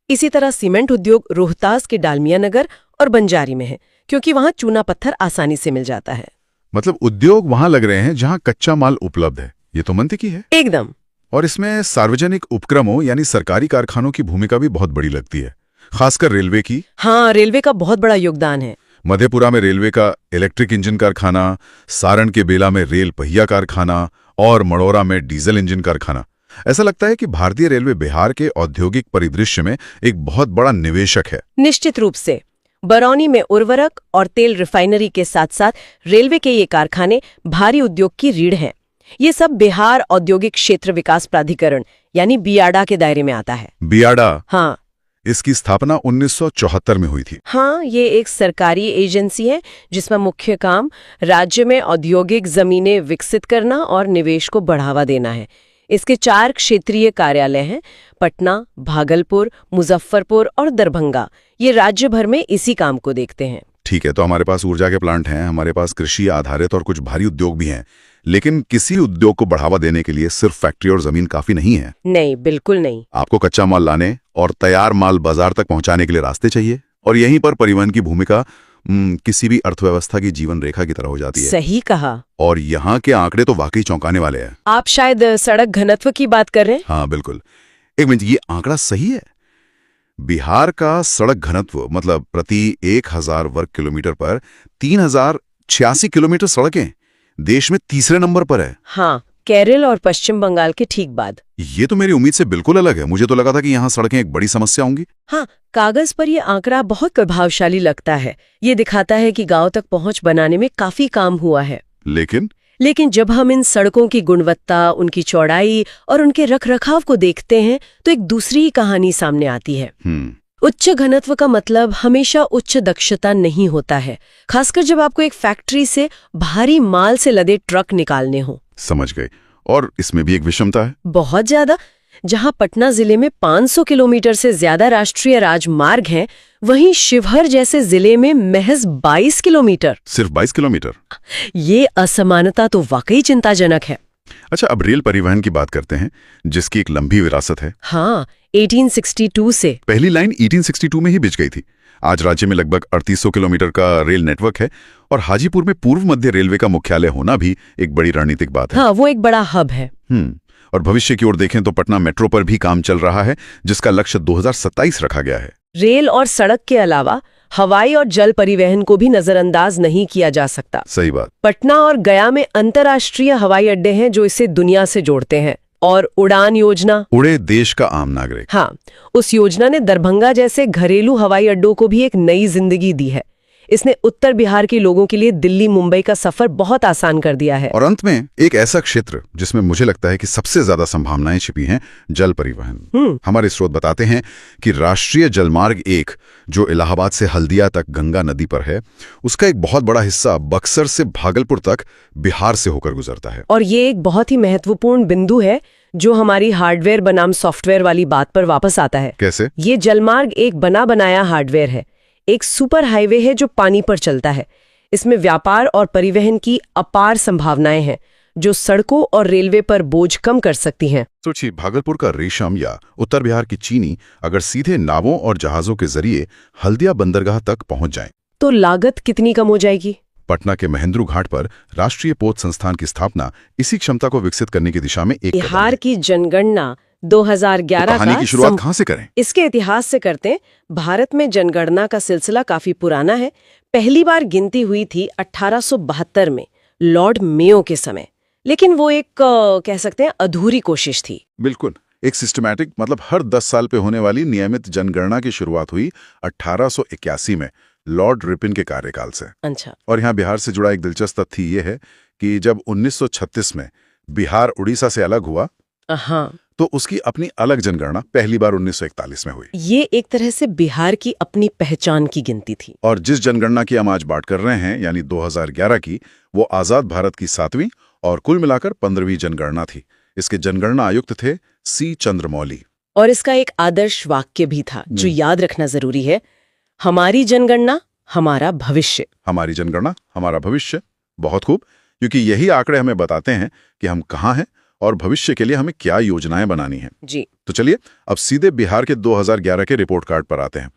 इसी तरह सीमेंट उद्योग रोहतास के डालमिया नगर और बंजारी में है, क्योंकि वहां चूना पत्थर आसानी से मिल जाता है। मतलब उद्योग वहां लग रहे हैं जहां कच्चा माल उपलब्ध है। ये तो मंतिकी है एकदम। और इसमें सार्वजनिक उपक्रमों यानी सरकारी कारखानों की भूमिका भी बहुत बड़ी लगती है, खासकर रेलवे की। हाँ, रेलवे का बहुत बड़ा योगदान है। मधेपुरा में रेलवे का इलेक्ट्रिक इंजन कारखाना, सारण के बेला में रेल पहिया कारखाना और मड़ौरा में डीजल इंजन कारखाना। ऐसा लगता है कि भारतीय रेलवे बिहार के औद्योगिक परिदृश्य में एक बहुत बड़ा निवेशक है। निश्चित रूप से। बरौनी में उर्वरक और तेल रिफाइनरी के साथ साथ रेलवे के ये कारखाने भारी उद्योग की रीढ़ हैं। ये सब बिहार औद्योगिक क्षेत्र विकास प्राधिकरण यानी बियाडा के दायरे में आता है। बियाडा? हाँ। इसकी स्थापना 1974 में हुई थी। हाँ, ये एक सरकारी एजेंसी है जिसमें मुख्य काम राज्य में औद्योगिक जमीनें विकसित करना और निवेश को बढ़ावा देना है। इसके 4 क्षेत्रीय कार्यालय हैं, पटना, भागलपुर, मुजफ्फरपुर और दरभंगा। ये राज्य भर में इसी काम को देखते हैं। ठीक है, तो हमारे पास ऊर्जा के प्लांट हैं, हमारे पास कृषि आधारित और कुछ भारी उद्योग भी हैं, लेकिन किसी उद्योग को बढ़ावा देने के लिए सिर्फ फैक्ट्री और जमीन काफी नहीं है। नहीं, बिल्कुल नहीं। आपको कच्चा माल लाने और तैयार माल बाजार तक पहुंचाने के लिए रास्ते चाहिए, और यहीं पर परिवहन की भूमिका किसी भी अर्थव्यवस्था की जीवन रेखा की तरह हो जाती है। सही कहा। और यहाँ के आंकड़े तो वाकई चौंकाने वाले हैं। आप शायद सड़क घनत्व की बात कर रहे हैं? हाँ बिल्कुल। एक मिनट, ये आंकड़ा सही है? बिहार का सड़क घनत्व मतलब प्रति 1000 वर्ग किलोमीटर पर 3086 किलोमीटर सड़कें देश में तीसरे नंबर पर है। हाँ, केरल और पश्चिम बंगाल के ठीक बाद। ये तो मेरी उम्मीद से बिल्कुल अलग है। मुझे तो लगा था कि यहाँ सड़कें एक बड़ी समस्या होंगी। हाँ, कागज पर ये आंकड़ा बहुत प्रभावशाली लगता है। ये दिखाता है कि गांव तक पहुंच बनाने में काफी काम हुआ है। लेकिन जब हम इन सड़कों की गुणवत्ता, उनकी चौड़ाई और उनके रखरखाव को देखते हैं तो एक दूसरी ही कहानी सामने आती है। उच्च घनत्व का मतलब हमेशा उच्च दक्षता नहीं होता है, खासकर जब आपको एक फैक्ट्री से भारी माल से लदे ट्रक निकालने हो। समझ गए। और इसमें भी एक विषमता है। बहुत ज्यादा। जहां पटना जिले में 500 किलोमीटर से ज्यादा राष्ट्रीय राजमार्ग हैं, वहीं शिवहर जैसे जिले में महज 22 किलोमीटर। सिर्फ 22 किलोमीटर? ये असमानता तो वाकई चिंताजनक है। अच्छा, अब रेल परिवहन की बात करते हैं, जिसकी एक लंबी विरासत है। हाँ, 1862 से। पहली लाइन 1862 में ही बिछ गई थी। आज राज्य में लगभग 3800 किलोमीटर का रेल नेटवर्क है, और हाजीपुर में पूर्व मध्य रेलवे का मुख्यालय होना भी एक बड़ी रणनीतिक बात है। हाँ, वो एक बड़ा हब है। और भविष्य की ओर देखें तो पटना मेट्रो पर भी काम चल रहा है, जिसका लक्ष्य 2027 रखा गया है। रेल और सड़क के अलावा हवाई और जल परिवहन को भी नजरअंदाज नहीं किया जा सकता। सही बात। पटना और गया में अंतर्राष्ट्रीय हवाई अड्डे हैं जो इसे दुनिया से जोड़ते हैं। और उड़ान योजना, उड़े देश का आम नागरिक। हाँ, उस योजना ने दरभंगा जैसे घरेलू हवाई अड्डों को भी एक नई जिंदगी दी है। इसने उत्तर बिहार के लोगों के लिए दिल्ली मुंबई का सफर बहुत आसान कर दिया है। और अंत में एक ऐसा क्षेत्र जिसमें मुझे लगता है कि सबसे ज्यादा संभावनाएं छिपी हैं, जल परिवहन। हमारे स्रोत बताते हैं कि राष्ट्रीय जलमार्ग 1 जो इलाहाबाद से हल्दिया तक गंगा नदी पर है, उसका एक बहुत बड़ा हिस्सा बक्सर से भागलपुर तक बिहार से होकर गुजरता है। और ये एक बहुत ही महत्वपूर्ण बिंदु है जो हमारी हार्डवेयर बनाम सॉफ्टवेयर वाली बात पर वापस आता है। कैसे? ये जलमार्ग एक बना बनाया हार्डवेयर है, एक सुपर हाईवे है जो पानी पर चलता है। इसमें व्यापार और परिवहन की अपार संभावनाएं हैं जो सड़कों और रेलवे पर बोझ कम कर सकती हैं। सोचिए, भागलपुर का रेशम या उत्तर बिहार की चीनी अगर सीधे नावों और जहाजों के जरिए हल्दिया बंदरगाह तक पहुंच जाएं, तो लागत कितनी कम हो जाएगी। पटना के महेंद्रू घाट पर राष्ट्रीय पोत संस्थान की स्थापना इसी क्षमता को विकसित करने की दिशा में एक बिहार की जनगणना 2011 कहानी की शुरुआत कहां से करें? इसके इतिहास से करते हैं। भारत में जनगणना का सिलसिला काफी पुराना है। पहली बार गिनती हुई थी 1872 में लॉर्ड मेयो के समय, लेकिन वो एक कह सकते हैं अधूरी कोशिश थी। बिल्कुल, एक सिस्टमैटिक मतलब हर 10 साल पे होने वाली नियमित जनगणना की शुरुआत हुई 1881 में लॉर्ड रिपिन के कार्यकाल से। अच्छा। और यहाँ बिहार से जुड़ा एक दिलचस्प तथ्य ये है कि जब 1936 में बिहार उड़ीसा से अलग हुआ, हाँ, तो उसकी अपनी अलग जनगणना पहली बार 1941 में हुई। ये एक तरह से बिहार की अपनी पहचान की गिनती थी। और जिस जनगणना की हम आज बात कर रहे हैं, यानी 2011 की, वो आजाद भारत की 7वीं और कुल मिलाकर 15वीं जनगणना थी। इसके जनगणना आयुक्त थे सी चंद्रमौली। और इसका एक आदर्श वाक्य भी था जो याद रखना जरूरी है, हमारी जनगणना हमारा भविष्य। हमारी जनगणना हमारा भविष्य। बहुत खूब, क्योंकि यही आंकड़े हमें बताते हैं कि हम कहाँ हैं और भविष्य के लिए हमें क्या योजनाएं बनानी हैं। जी। तो चलिए अब सीधे बिहार के 2011 के रिपोर्ट कार्ड पर आते हैं।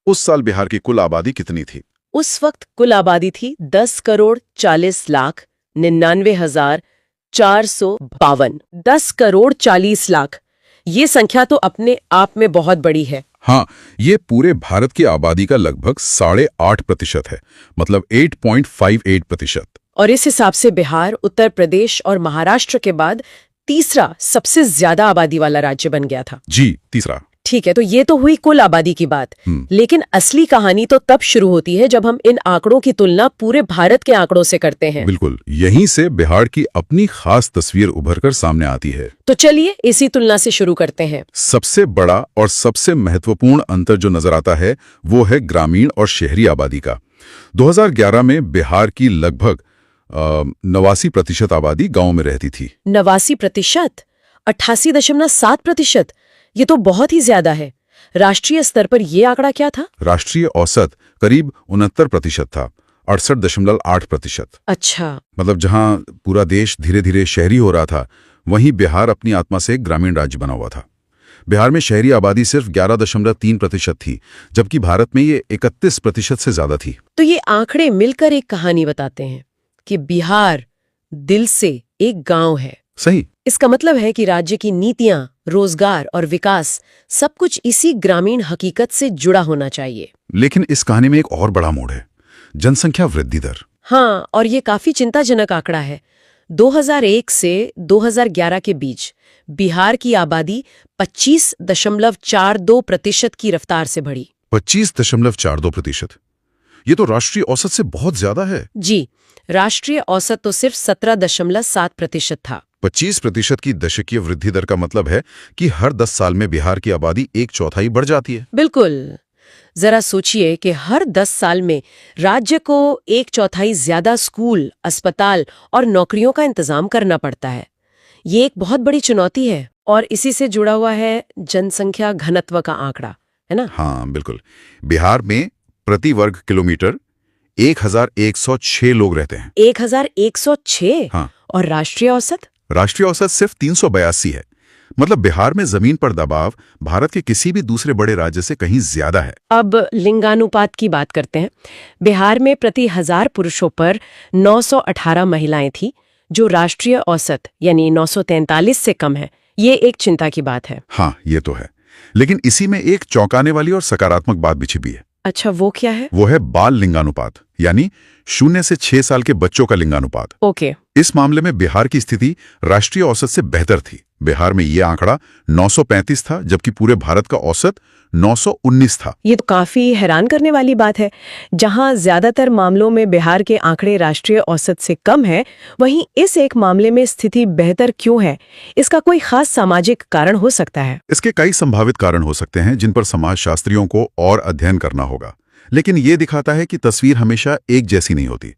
उस साल बिहार की कुल आबादी कितनी थी? उस वक्त कुल आबादी थी 10,40,99,452। 10,40,00,000। ये संख्या तो अपने आप में बहुत बड़ी है। हाँ, ये पूरे भारत की आबादी का लगभग 8.5% है, मतलब 8.58%। और इस हिसाब से बिहार, उत्तर प्रदेश और महाराष्ट्र के बाद तीसरा सबसे ज्यादा आबादी वाला राज्य बन गया था। जी, तीसरा। ठीक है, तो ये तो हुई कुल आबादी की बात। लेकिन असली कहानी तो तब शुरू होती है जब हम इन आंकड़ों की तुलना पूरे भारत के आंकड़ों से करते हैं। बिल्कुल, यहीं से बिहार की अपनी खास तस्वीर उभरकर सामने आती है। तो चलिए इसी तुलना से शुरू करते हैं। सबसे बड़ा और सबसे महत्वपूर्ण अंतर जो नजर आता है वो है ग्रामीण और शहरी आबादी का। 2011 में बिहार की लगभग 89% आबादी गांव में रहती थी। 89%? 88.7%? ये तो बहुत ही ज्यादा है। राष्ट्रीय स्तर पर ये आंकड़ा क्या था? राष्ट्रीय औसत करीब 69% था, 68.8%। अच्छा। मतलब जहां पूरा देश धीरे धीरे शहरी हो रहा था, वहीं बिहार अपनी आत्मा से एक ग्रामीण राज्य बना हुआ था। बिहार में शहरी आबादी सिर्फ 11.3% थी, जबकि भारत में ये 31% से ज्यादा थी। तो ये आंकड़े मिलकर एक कहानी बताते हैं कि बिहार दिल से एक गांव है। सही। इसका मतलब है कि राज्य की नीतियां, रोजगार और विकास सब कुछ इसी ग्रामीण हकीकत से जुड़ा होना चाहिए। लेकिन इस कहानी में एक और बड़ा मोड़ है, जनसंख्या वृद्धि दर। हाँ, और ये काफी चिंताजनक आंकड़ा है। 2001 से 2011 के बीच बिहार की आबादी 25.42% की रफ्तार से बढ़ी। 25.42%? ये तो राष्ट्रीय औसत से बहुत ज्यादा है। जी, राष्ट्रीय औसत तो सिर्फ 17.7% था। 25% की दशकीय वृद्धि दर का मतलब है कि हर 10 साल में बिहार की आबादी 1/4 बढ़ जाती है। बिल्कुल। जरा सोचिए कि हर 10 साल में राज्य को 1/4 ज्यादा स्कूल, अस्पताल और नौकरियों का इंतजाम करना पड़ता है। ये एक बहुत बड़ी चुनौती है और इसी से जुड़ा हुआ है जनसंख्या घनत्व का आंकड़ा, है ना? हाँ, बिल्कुल। बिहार में प्रति वर्ग किलोमीटर 1106 लोग रहते हैं। 1106? हाँ। और राष्ट्रीय औसत? राष्ट्रीय औसत सिर्फ 382 है। मतलब बिहार में जमीन पर दबाव भारत के किसी भी दूसरे बड़े राज्य से कहीं ज्यादा है। अब लिंगानुपात की बात करते हैं। बिहार में प्रति 1000 पुरुषों पर 918 महिलाएं थी, जो राष्ट्रीय औसत यानी 943 से कम है। ये एक चिंता की बात है। हाँ, ये तो है। लेकिन इसी में एक चौंकाने वाली और सकारात्मक बात भी छिपी है। अच्छा, वो क्या है? वो है बाल लिंगानुपात, यानी 0 से 6 साल के बच्चों का लिंगानुपात। ओके। इस मामले में बिहार की स्थिति राष्ट्रीय औसत से बेहतर थी। बिहार में ये आंकड़ा 935 था, जबकि पूरे भारत का औसत 919 था। ये तो काफी हैरान करने वाली बात है। जहां ज्यादातर मामलों में बिहार के आंकड़े राष्ट्रीय औसत से कम है, वहीं इस एक मामले में स्थिति बेहतर क्यों है? इसका कोई खास सामाजिक कारण हो सकता है? इसके कई संभावित कारण हो सकते हैं, जिन पर समाजशास्त्रियों को और अध्ययन करना होगा। लेकिन ये दिखाता है कि तस्वीर हमेशा एक जैसी नहीं होती।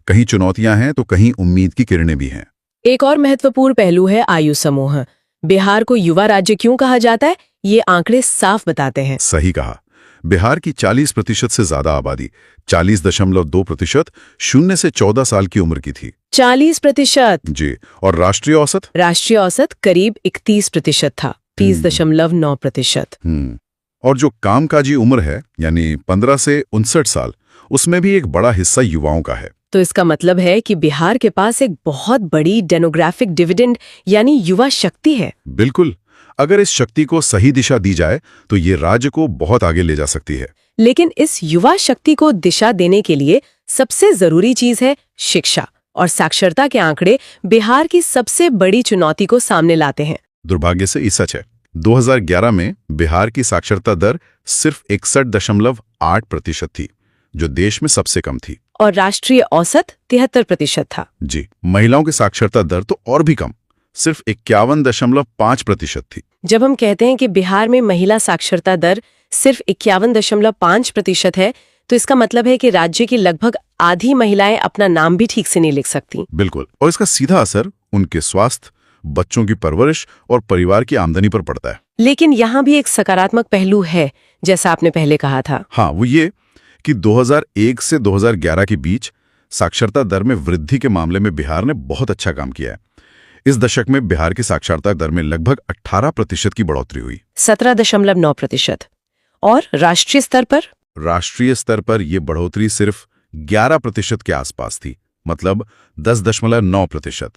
कहीं चुनौतियां हैं तो कहीं उम्मीद की किरणें भी हैं। एक और महत्वपूर्ण पहलू है आयु समूह। बिहार को युवा राज्य क्यों कहा जाता है, ये आंकड़े साफ बताते हैं। सही कहा। बिहार की 40% से ज्यादा आबादी, 40.2%, 0 से 14 साल की उम्र की थी। 40%? जी। और राष्ट्रीय औसत? राष्ट्रीय औसत करीब 31% था, 30.9%। और जो कामकाजी उम्र है, यानी 15 से 59 साल, उसमें भी एक बड़ा हिस्सा युवाओं का है। तो इसका मतलब है कि बिहार के पास एक बहुत बड़ी डेमोग्राफिक डिविडेंड यानी युवा शक्ति है। बिल्कुल। अगर इस शक्ति को सही दिशा दी जाए तो ये राज्य को बहुत आगे ले जा सकती है। लेकिन इस युवा शक्ति को दिशा देने के लिए सबसे जरूरी चीज है शिक्षा, और साक्षरता के आंकड़े बिहार की सबसे बड़ी चुनौती को सामने लाते हैं। दुर्भाग्य से ये सच है। 2011 में बिहार की साक्षरता दर सिर्फ 61.8% थी, जो देश में सबसे कम थी। और राष्ट्रीय औसत 73% था। जी। महिलाओं की साक्षरता दर तो और भी कम, सिर्फ 51.5% थी। जब हम कहते हैं कि बिहार में महिला साक्षरता दर सिर्फ 51.5% है, तो इसका मतलब है कि राज्य की लगभग आधी महिलाएं अपना नाम भी ठीक से नहीं लिख सकती। बिल्कुल। और इसका सीधा असर उनके स्वास्थ्य, बच्चों की परवरिश और परिवार की आमदनी पर पड़ता है। लेकिन यहाँ भी एक सकारात्मक पहलू है, जैसा आपने पहले कहा था। हाँ, वो ये कि 2001 से 2011 के बीच साक्षरता दर में वृद्धि के मामले में बिहार ने बहुत अच्छा काम किया है। इस दशक में बिहार की साक्षरता दर में लगभग 18% की बढ़ोतरी हुई। 17.9%। और राष्ट्रीय स्तर पर? राष्ट्रीय स्तर पर यह बढ़ोतरी सिर्फ 11% के आसपास थी, मतलब 10.9%।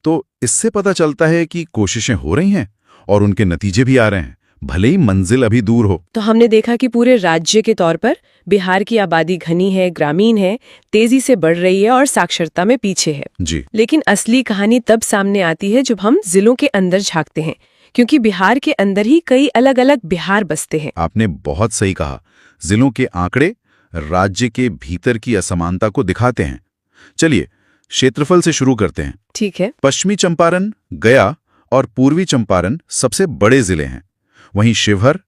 तो इससे पता चलता है कि कोशिशें हो रही हैं और उनके नतीजे भी आ रहे हैं, भले ही मंजिल अभी दूर हो। तो हमने देखा कि पूरे राज्य के तौर पर बिहार की आबादी घनी है, ग्रामीण है, तेजी से बढ़ रही है और साक्षरता में पीछे है। जी। लेकिन असली कहानी तब सामने आती है जब हम जिलों के अंदर झांकते हैं, क्योंकि बिहार के अंदर ही कई अलग अलग बिहार बसते हैं। आपने बहुत सही कहा। जिलों के आंकड़े राज्य के भीतर की असमानता को दिखाते हैं। चलिए क्षेत्रफल से शुरू करते हैं। ठीक है। पश्चिमी चंपारण, गया और पूर्वी चंपारण सबसे बड़े जिले हैं। वहीं शिवहर,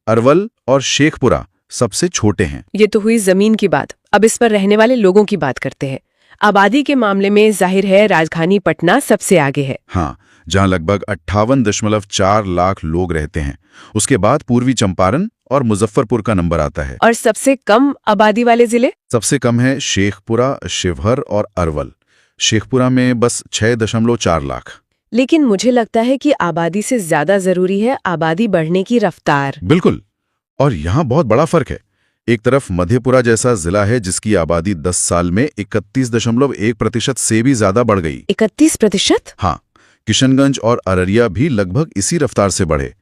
अरवल और शेखपुरा सबसे छोटे हैं। ये तो हुई जमीन की बात। अब इस पर रहने वाले लोगों की बात करते हैं। आबादी के मामले में जाहिर है राजधानी पटना सबसे आगे है। हाँ, जहां लगभग 58.4 लाख लोग रहते हैं। उसके बाद पूर्वी चंपारण और मुजफ्फरपुर का नंबर आता है। और सबसे कम आबादी वाले जिले? सबसे कम है शेखपुरा, शिवहर और अरवल। शेखपुरा में बस 6.4 लाख। लेकिन मुझे लगता है कि आबादी से ज्यादा जरूरी है आबादी बढ़ने की रफ्तार। बिल्कुल, और यहाँ बहुत बड़ा फर्क है। एक तरफ मधेपुरा जैसा जिला है जिसकी आबादी 10 साल में 31.1% से भी ज्यादा बढ़ गई। 31%? हाँ, किशनगंज और अररिया भी लगभग इसी रफ्तार से बढ़े।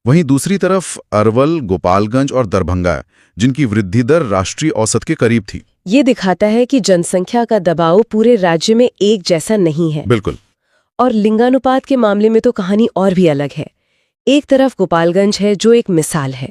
वहीं दूसरी तरफ अरवल, गोपालगंज और दरभंगा, जिनकी वृद्धि दर राष्ट्रीय औसत के करीब थी। ये दिखाता है कि जनसंख्या का दबाव पूरे राज्य में एक जैसा नहीं है। बिल्कुल। और लिंगानुपात के मामले में तो कहानी और भी अलग है। एक तरफ गोपालगंज है जो एक मिसाल है।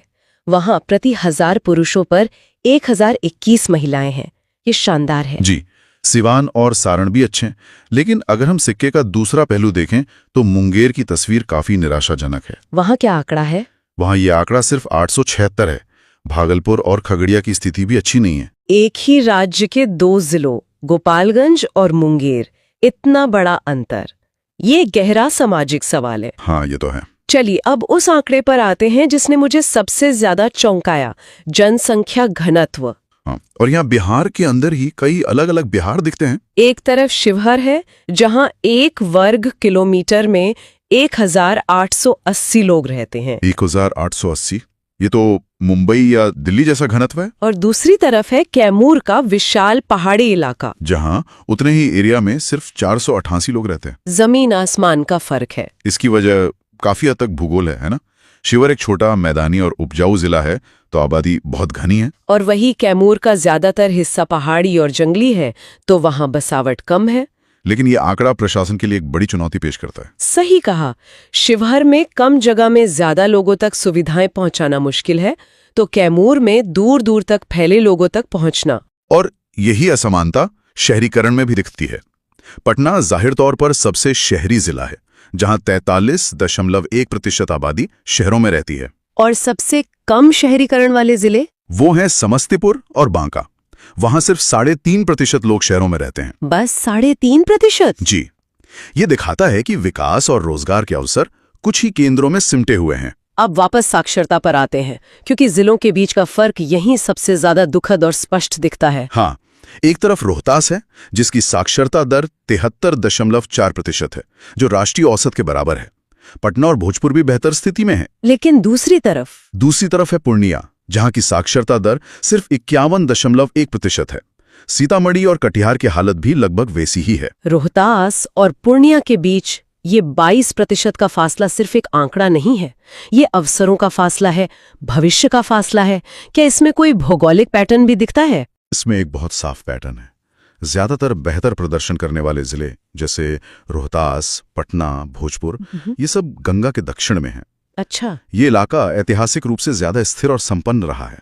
वहां प्रति 1000 पुरुषों पर 1021 महिलाएं हैं। ये शानदार है। जी, सिवान और सारण भी अच्छे हैं। लेकिन अगर हम सिक्के का दूसरा पहलू देखें तो मुंगेर की तस्वीर काफी निराशाजनक है। वहां क्या आंकड़ा है? वहां ये आंकड़ा सिर्फ 876 है। भागलपुर और खगड़िया की स्थिति भी अच्छी नहीं है। एक ही राज्य के 2 जिलों गोपालगंज और मुंगेर, इतना बड़ा अंतर, ये गहरा सामाजिक सवाल है। हाँ, ये तो है। चलिए अब उस आंकड़े पर आते हैं जिसने मुझे सबसे ज्यादा चौंकाया, जनसंख्या घनत्व। हाँ, और यहाँ बिहार के अंदर ही कई अलग अलग बिहार दिखते हैं। एक तरफ शिवहर है जहां 1 वर्ग किलोमीटर में 1880 लोग रहते हैं। 1880? ये तो मुंबई या दिल्ली जैसा घनत्व है। और दूसरी तरफ है कैमूर का विशाल पहाड़ी इलाका, जहां उतने ही एरिया में सिर्फ 488 लोग रहते हैं। जमीन आसमान का फर्क है। इसकी वजह काफी हद तक भूगोल है ना? शिवहर एक छोटा मैदानी और उपजाऊ जिला है, तो आबादी बहुत घनी है। और वही कैमूर का ज्यादातर हिस्सा पहाड़ी और जंगली है, तो वहां बसावट कम है। लेकिन ये आंकड़ा प्रशासन के लिए एक बड़ी चुनौती पेश करता है। सही कहा। शिवहर में कम जगह में ज्यादा लोगों तक सुविधाएं पहुंचाना मुश्किल है, तो कैमूर में दूर दूर तक फैले लोगों तक पहुंचना। और यही असमानता शहरीकरण में भी दिखती है। पटना जाहिर तौर पर सबसे शहरी जिला है, जहां 43.1% आबादी शहरों में रहती है। और सबसे कम शहरीकरण वाले जिले? वो हैं समस्तीपुर और बांका। वहां सिर्फ 3.5% लोग शहरों में रहते हैं। बस 3.5%? जी, ये दिखाता है कि विकास और रोजगार के अवसर कुछ ही केंद्रों में सिमटे हुए हैं। अब वापस साक्षरता पर आते हैं, क्योंकि जिलों के बीच का फर्क यहीं सबसे ज्यादा दुखद और स्पष्ट दिखता है। हाँ, एक तरफ रोहतास है जिसकी साक्षरता दर 73.4% है, जो राष्ट्रीय औसत के बराबर है। पटना और भोजपुर भी बेहतर स्थिति में है। लेकिन दूसरी तरफ है पूर्णिया, जहां की साक्षरता दर सिर्फ 51.1% है। सीतामढ़ी और कटिहार की हालत भी लगभग वैसी ही है। रोहतास और पूर्णिया के बीच ये 22% का फासला सिर्फ एक आंकड़ा नहीं है, ये अवसरों का फासला है, भविष्य का फासला है। क्या इसमें कोई भौगोलिक पैटर्न भी दिखता है? इसमें एक बहुत साफ पैटर्न है। ज्यादातर बेहतर प्रदर्शन करने वाले जिले जैसे रोहतास, पटना, भोजपुर, ये सब गंगा के दक्षिण में हैं। अच्छा। ये इलाका ऐतिहासिक रूप से ज्यादा स्थिर और संपन्न रहा है।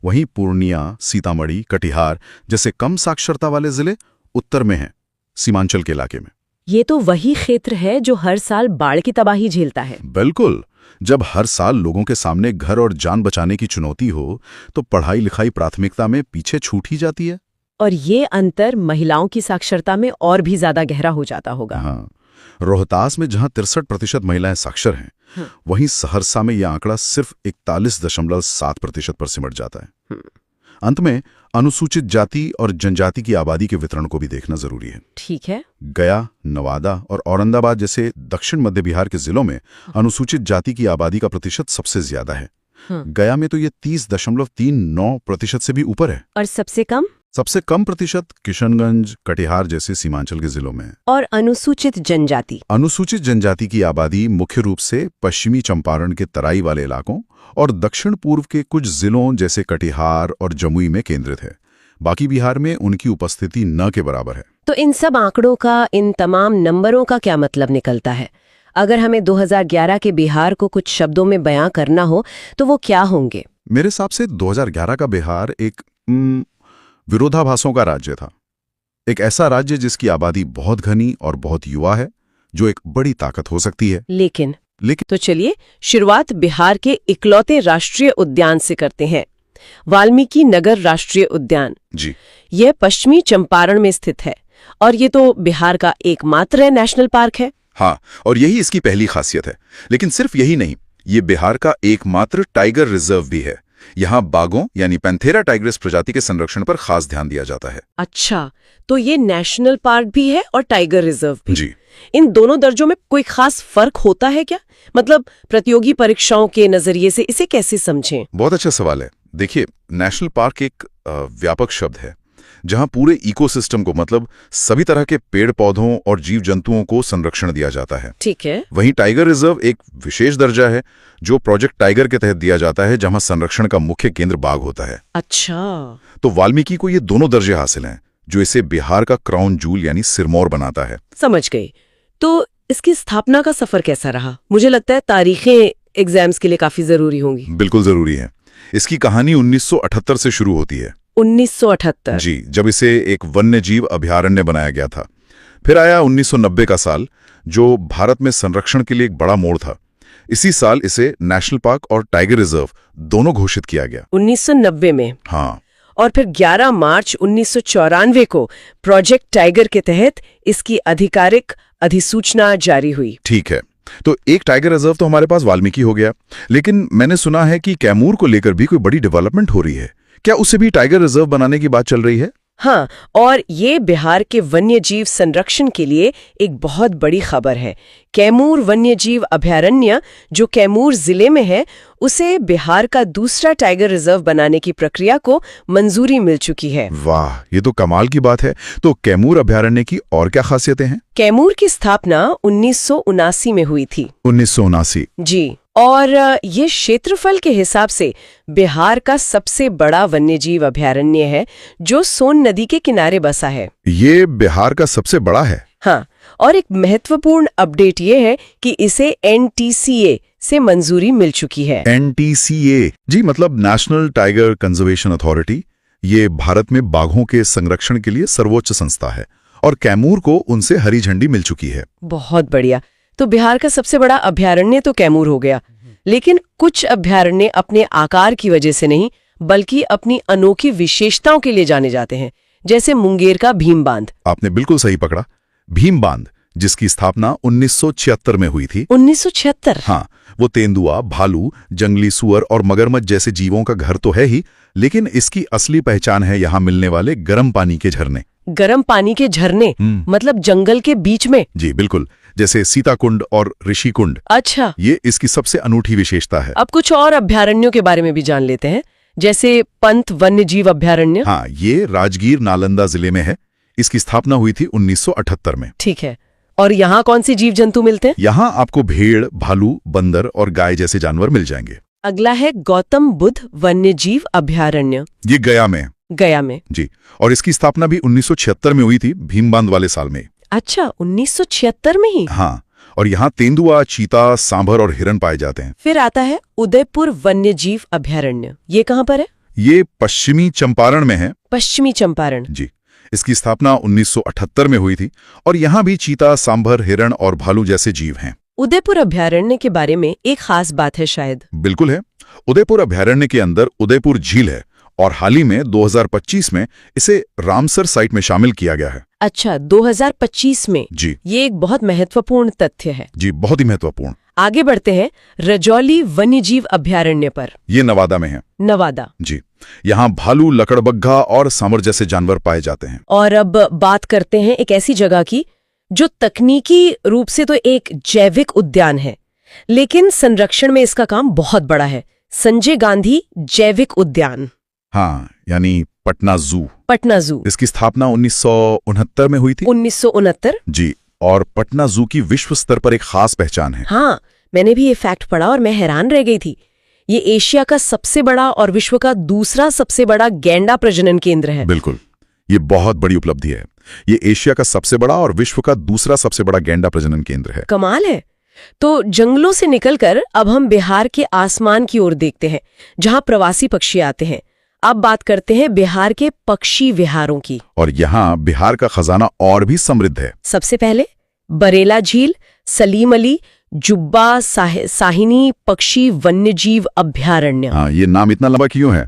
वहीं पूर्णिया, सीतामढ़ी, कटिहार जैसे कम साक्षरता वाले जिले उत्तर में हैं, सीमांचल के इलाके में। ये तो वही क्षेत्र है जो हर साल बाढ़ की तबाही झेलता है। बिल्कुल। जब हर साल लोगों के सामने घर और जान बचाने की चुनौती हो, तो पढ़ाई लिखाई प्राथमिकता में पीछे छूट ही जाती है। और ये अंतर महिलाओं की साक्षरता में और भी ज्यादा गहरा हो जाता होगा। हाँ, रोहतास में जहां 63% महिलाएं साक्षर हैं, वहीं सहरसा में यह आंकड़ा सिर्फ 41.7% पर सिमट जाता है। अंत में अनुसूचित जाति और जनजाति की आबादी के वितरण को भी देखना जरूरी है। ठीक है। गया, नवादा और औरंगाबाद जैसे दक्षिण मध्य बिहार के जिलों में अनुसूचित जाति की आबादी का प्रतिशत सबसे ज्यादा है। गया में तो ये 30.39% से भी ऊपर है। और सबसे कम? सबसे कम प्रतिशत किशनगंज, कटिहार जैसे सीमांचल के जिलों में है। और अनुसूचित जनजाति? अनुसूचित जनजाति की आबादी मुख्य रूप से पश्चिमी चंपारण के तराई वाले इलाकों और दक्षिण पूर्व के कुछ जिलों जैसे कटिहार और जमुई में केंद्रित है। बाकी बिहार में उनकी उपस्थिति न के बराबर है। तो इन सब आंकड़ों का, इन तमाम नंबरों का क्या मतलब निकलता है? अगर हमें 2011 के बिहार को कुछ शब्दों में बयां करना हो तो वो क्या होंगे? मेरे हिसाब से 2011 का बिहार एक विरोधाभासों का राज्य था। एक ऐसा राज्य जिसकी आबादी बहुत घनी और बहुत युवा है, जो एक बड़ी ताकत हो सकती है। लेकिन तो चलिए शुरुआत बिहार के इकलौते राष्ट्रीय उद्यान से करते हैं, वाल्मीकि नगर राष्ट्रीय उद्यान। जी, यह पश्चिमी चंपारण में स्थित है और ये तो बिहार का एकमात्र नेशनल पार्क है। हाँ, और यही इसकी पहली खासियत है। लेकिन सिर्फ यही नहीं, ये बिहार का एकमात्र टाइगर रिजर्व भी है। यहाँ बाघों यानी पैंथेरा टाइग्रिस प्रजाति के संरक्षण पर खास ध्यान दिया जाता है। अच्छा, तो ये नेशनल पार्क भी है और टाइगर रिजर्व भी। जी, इन दोनों दर्जों में कोई खास फर्क होता है क्या? मतलब प्रतियोगी परीक्षाओं के नजरिए से इसे कैसे समझें? बहुत अच्छा सवाल है। देखिए, नेशनल पार्क एक व्यापक शब्द है जहां पूरे इकोसिस्टम को, मतलब सभी तरह के पेड़ पौधों और जीव जंतुओं को संरक्षण दिया जाता है। ठीक है। वहीं टाइगर रिजर्व एक विशेष दर्जा है जो प्रोजेक्ट टाइगर के तहत दिया जाता है, जहां संरक्षण का मुख्य केंद्र बाघ होता है। अच्छा, तो वाल्मीकि को ये दोनों दर्जे हासिल हैं, जो इसे बिहार का क्राउन जूल यानी सिरमौर बनाता है। समझ गई। तो इसकी स्थापना का सफर कैसा रहा? मुझे लगता है तारीखें एग्जाम्स के लिए काफी जरूरी होंगी। बिल्कुल जरूरी है। इसकी कहानी 1978 से शुरू होती है। 1978? जी, जब इसे एक वन्य जीव अभयारण्य बनाया गया था। फिर आया 1990 का साल, जो भारत में संरक्षण के लिए एक बड़ा मोड़ था। इसी साल इसे नेशनल पार्क और टाइगर रिजर्व दोनों घोषित किया गया। 1990 में? हाँ। और फिर 11 मार्च 1994 को प्रोजेक्ट टाइगर के तहत इसकी आधिकारिक अधिसूचना जारी हुई। ठीक है, तो एक टाइगर रिजर्व तो हमारे पास वाल्मीकि हो गया, लेकिन मैंने सुना है कि कैमूर को लेकर भी कोई बड़ी डेवलपमेंट हो रही है। क्या उसे भी टाइगर रिजर्व बनाने की बात चल रही है? हाँ, और ये बिहार के वन्य जीव संरक्षण के लिए एक बहुत बड़ी खबर है। कैमूर वन्य जीव अभयारण्य, जो कैमूर जिले में है, उसे बिहार का दूसरा टाइगर रिजर्व बनाने की प्रक्रिया को मंजूरी मिल चुकी है। वाह, ये तो कमाल की बात है। तो कैमूर अभयारण्य की और क्या खासियतें हैं? कैमूर की स्थापना 1979 में हुई थी। 1979? जी, और ये क्षेत्रफल के हिसाब से बिहार का सबसे बड़ा वन्यजीव अभयारण्य है, जो सोन नदी के किनारे बसा है। ये बिहार का सबसे बड़ा है? हाँ, और एक महत्वपूर्ण अपडेट ये है कि इसे NTCA से मंजूरी मिल चुकी है। NTCA? जी, मतलब नेशनल टाइगर कंजर्वेशन अथॉरिटी। ये भारत में बाघों के संरक्षण के लिए सर्वोच्च संस्था है, और कैमूर को उनसे हरी झंडी मिल चुकी है। बहुत बढ़िया। तो बिहार का सबसे बड़ा अभयारण्य तो कैमूर हो गया, लेकिन कुछ अभयारण्य अपने आकार की वजह से नहीं, बल्कि अपनी अनोखी विशेषताओं के लिए जाने जाते हैं, जैसे मुंगेर का भीम बांध। आपने बिल्कुल सही पकड़ा। भीम बांध, जिसकी स्थापना 1976 में हुई थी। 1976? हाँ, वो तेंदुआ, भालू, जंगली सुअर और मगरमच्छ जैसे जीवों का घर तो है ही, लेकिन इसकी असली पहचान है यहाँ मिलने वाले गर्म पानी के झरने। गर्म पानी के झरने? मतलब जंगल के बीच में? जी बिल्कुल, जैसे सीताकुंड और ऋषिकुंड। अच्छा, ये इसकी सबसे अनूठी विशेषता है। अब कुछ और अभयारण्यों के बारे में भी जान लेते हैं, जैसे पंत वन्य जीव अभयारण्य। हाँ, ये राजगीर नालंदा जिले में है। इसकी स्थापना हुई थी 1978 में। ठीक है, और यहाँ कौन से जीव जंतु मिलते हैं? यहाँ आपको भेड़, भालू, बंदर और गाय जैसे जानवर मिल जाएंगे। अगला है गौतम बुद्ध वन्य जीव अभयारण्य। ये गया में। गया में? जी, और इसकी स्थापना भी 1976 में हुई थी, भीम बांध वाले साल में। अच्छा, 1976 में ही? हाँ, और यहाँ तेंदुआ, चीता, सांभर और हिरन पाए जाते हैं। फिर आता है उदयपुर वन्य जीव अभयारण्य। ये कहाँ पर है? ये पश्चिमी चंपारण में है। पश्चिमी चंपारण? जी, इसकी स्थापना 1978 में हुई थी, और यहाँ भी चीता, सांभर, हिरण और भालू जैसे जीव हैं। उदयपुर अभयारण्य के बारे में एक खास बात है शायद। बिल्कुल है। उदयपुर अभयारण्य के अंदर उदयपुर झील है, और हाल ही में 2025 में इसे रामसर साइट में शामिल किया गया है। अच्छा, 2025 में? जी, ये एक बहुत महत्वपूर्ण तथ्य है। जी, बहुत ही महत्वपूर्ण। आगे बढ़ते हैं रजौली वन्यजीव अभयारण्य पर। ये नवादा में है। नवादा? जी, यहाँ भालू, लकड़बग्घा और सांभर जैसे जानवर पाए जाते हैं। और अब बात करते हैं एक ऐसी जगह की जो तकनीकी रूप से तो एक जैविक उद्यान है, लेकिन संरक्षण में इसका काम बहुत बड़ा है। संजय गांधी जैविक उद्यान। हाँ, यानी पटना जू। पटना जू इसकी स्थापना 1969 में हुई थी। 1969? जी, और पटना जू की विश्व स्तर पर एक खास पहचान है। हाँ, मैंने भी ये फैक्ट पढ़ा और मैं हैरान रह गई थी। ये एशिया का सबसे बड़ा और विश्व का दूसरा सबसे बड़ा गैंडा प्रजनन केंद्र है। बिल्कुल, ये बहुत बड़ी उपलब्धि है। ये एशिया का सबसे बड़ा और विश्व का दूसरा सबसे बड़ा गैंडा प्रजनन केंद्र है। कमाल है। तो जंगलों से निकलकर अब हम बिहार के आसमान की ओर देखते हैं, जहां प्रवासी पक्षी आते हैं। अब बात करते हैं बिहार के पक्षी विहारों की। और यहाँ बिहार का खजाना और भी समृद्ध है। सबसे पहले बरेला झील, सलीम अली, जुब्बा साहिनी पक्षी वन्यजीव अभ्यारण्य। हाँ, ये नाम इतना लंबा क्यों है?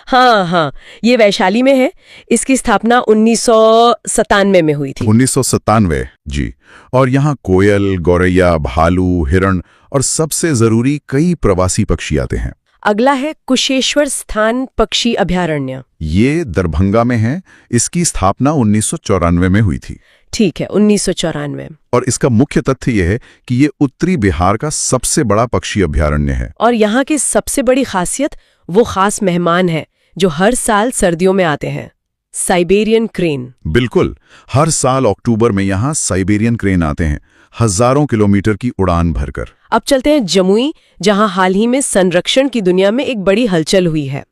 हाँ, ये वैशाली में है। इसकी स्थापना 1997 में हुई थी। 1997, जी। और यहाँ कोयल, गौरैया, भालू, हिरण और सबसे जरूरी कई प्रवासी पक्षी आते हैं। अगला है कुशेश्वर स्थान पक्षी अभ्यारण्य। ये दरभंगा में है। इसकी स्थापना 1994 में हुई थी। ठीक है, 1994। और इसका मुख्य तथ्य यह है कि ये उत्तरी बिहार का सबसे बड़ा पक्षी अभ्यारण्य है। और यहाँ की सबसे बड़ी खासियत वो खास मेहमान है जो हर साल सर्दियों में आते हैं, साइबेरियन क्रेन। बिल्कुल, हर साल अक्टूबर में यहाँ साइबेरियन क्रेन आते हैं, हजारों किलोमीटर की उड़ान भरकर। अब चलते हैं जमुई, जहां हाल ही में संरक्षण की दुनिया में एक बड़ी हलचल हुई है।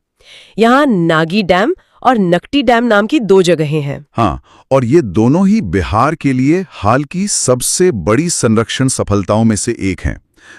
यहाँ नागी डैम और नकटी डैम नाम की 2 जगहें हैं। हाँ, और ये दोनों ही बिहार के लिए हाल की सबसे बड़ी संरक्षण सफलताओं में से एक हैं।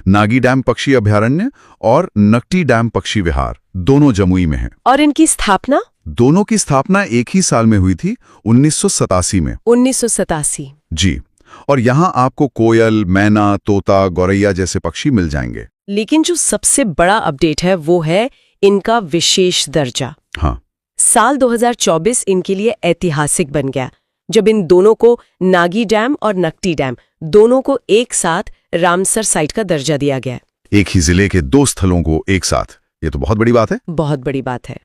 नागी डैम पक्षी अभ्यारण्य और नकटी डैम पक्षी विहार दोनों जमुई में हैं। और इनकी स्थापना? दोनों की स्थापना एक ही साल में हुई थी, 1987 में। 1987? जी। और यहाँ आपको कोयल, मैना, तोता, गौरैया जैसे पक्षी मिल जाएंगे। लेकिन जो सबसे बड़ा अपडेट है वो है इनका विशेष दर्जा। हाँ, साल 2024 इनके लिए ऐतिहासिक बन गया, जब इन दोनों को, नागी डैम और नकटी डैम, दोनों को एक साथ रामसर साइट का दर्जा दिया गया। एक ही जिले के 2 स्थलों को एक साथ, ये तो बहुत बड़ी बात है। बहुत बड़ी बात है।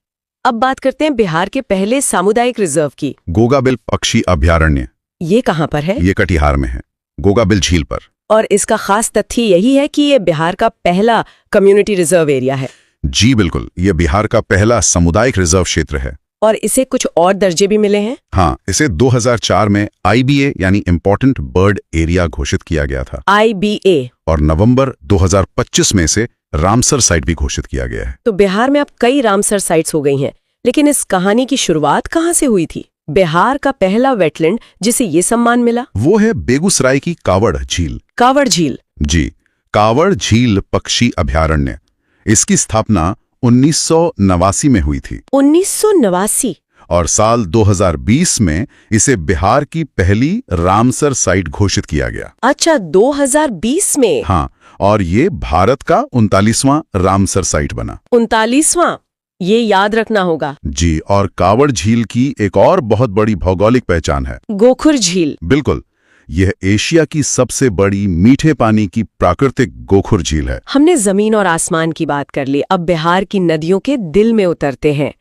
अब बात करते हैं बिहार के पहले सामुदायिक रिजर्व की। गोगाबिल पक्षी अभ्यारण्य। ये कहाँ पर है? ये कटिहार में है, गोगाबिल झील पर। और इसका खास तथ्य यही है कि ये बिहार का पहला कम्युनिटी रिजर्व एरिया है। जी बिल्कुल, ये बिहार का पहला सामुदायिक रिजर्व क्षेत्र है। और इसे कुछ और दर्जे भी मिले हैं। हाँ, इसे 2004 में IBA यानी इम्पोर्टेंट बर्ड एरिया घोषित किया गया था। IBA। और नवंबर 2025 में इसे रामसर साइट भी घोषित किया गया है। तो बिहार में अब कई रामसर साइट्स हो गई हैं, लेकिन इस कहानी की शुरुआत कहाँ से हुई थी? बिहार का पहला वेटलैंड जिसे ये सम्मान मिला वो है बेगूसराय की कावड़ झील। कावड़ झील? जी, कावड़ झील पक्षी अभ्यारण्य। इसकी स्थापना 1989 में हुई थी। 1989? और साल 2020 में इसे बिहार की पहली रामसर साइट घोषित किया गया। अच्छा, 2020 में? हाँ, और ये भारत का 39वां रामसर साइट बना। 39वां? ये याद रखना होगा। जी, और कावड़ झील की एक और बहुत बड़ी भौगोलिक पहचान है, गोखुर झील। बिल्कुल, यह एशिया की सबसे बड़ी मीठे पानी की प्राकृतिक गोखुर झील है। हमने जमीन और आसमान की बात कर ली, अब बिहार की नदियों के दिल में उतरते हैं।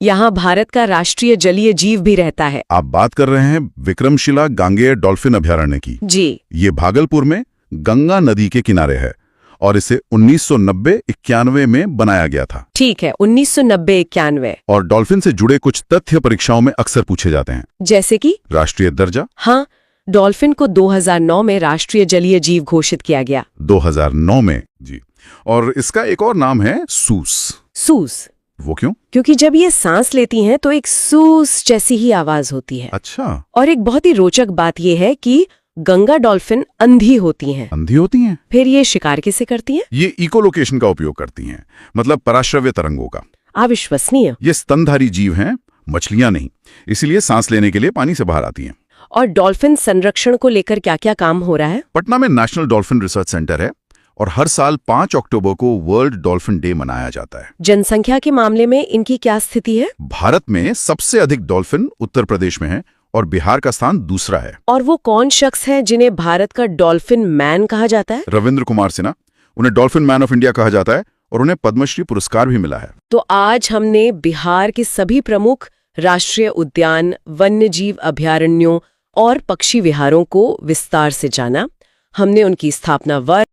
यहाँ भारत का राष्ट्रीय जलीय जीव भी रहता है। आप बात कर रहे हैं विक्रमशिला गांगेय डॉल्फिन अभ्यारण्य की। जी। ये भागलपुर में गंगा नदी के किनारे है और इसे 1990-91 में बनाया गया था। ठीक है, 1990-91। और डॉल्फिन से जुड़े कुछ तथ्य परीक्षाओं में अक्सर पूछे जाते हैं। जैसे कि? राष्ट्रीय दर्जा। हाँ, डॉल्फिन को 2009 में राष्ट्रीय जलीय जीव घोषित किया गया। 2009 में, जी। और इसका एक और नाम है सूस। सूस? वो क्यों? क्योंकि जब ये सांस लेती हैं तो एक सूस जैसी ही आवाज होती है। अच्छा। और एक बहुत ही रोचक बात यह है कि गंगा डॉल्फिन अंधी होती हैं। अंधी होती हैं? फिर ये शिकार कैसे करती हैं? ये इकोलोकेशन का उपयोग करती हैं, मतलब पराश्रव्य तरंगों का। अविश्वसनीय। ये स्तनधारी जीव हैं, मछलियां नहीं, इसलिए सांस लेने के लिए पानी से बाहर आती हैं। और डॉल्फिन संरक्षण को लेकर क्या क्या काम हो रहा है? पटना में नेशनल डॉल्फिन रिसर्च सेंटर है और हर साल 5 अक्टूबर को वर्ल्ड डॉल्फिन डे मनाया जाता है। जनसंख्या के मामले में इनकी क्या स्थिति है? भारत में सबसे अधिक डॉल्फिन उत्तर प्रदेश में है और बिहार का स्थान दूसरा है। और वो कौन शख्स है जिन्हें भारत का डॉल्फिन मैन कहा जाता है? रविंद्र कुमार सिन्हा। उन्हें डॉल्फिन मैन ऑफ इंडिया कहा जाता है और उन्हें पद्मश्री पुरस्कार भी मिला है। तो आज हमने बिहार के सभी प्रमुख राष्ट्रीय उद्यान, वन्यजीव अभ्यारण्यों और पक्षी विहारों को विस्तार से जाना। हमने उनकी स्थापना वर्ष,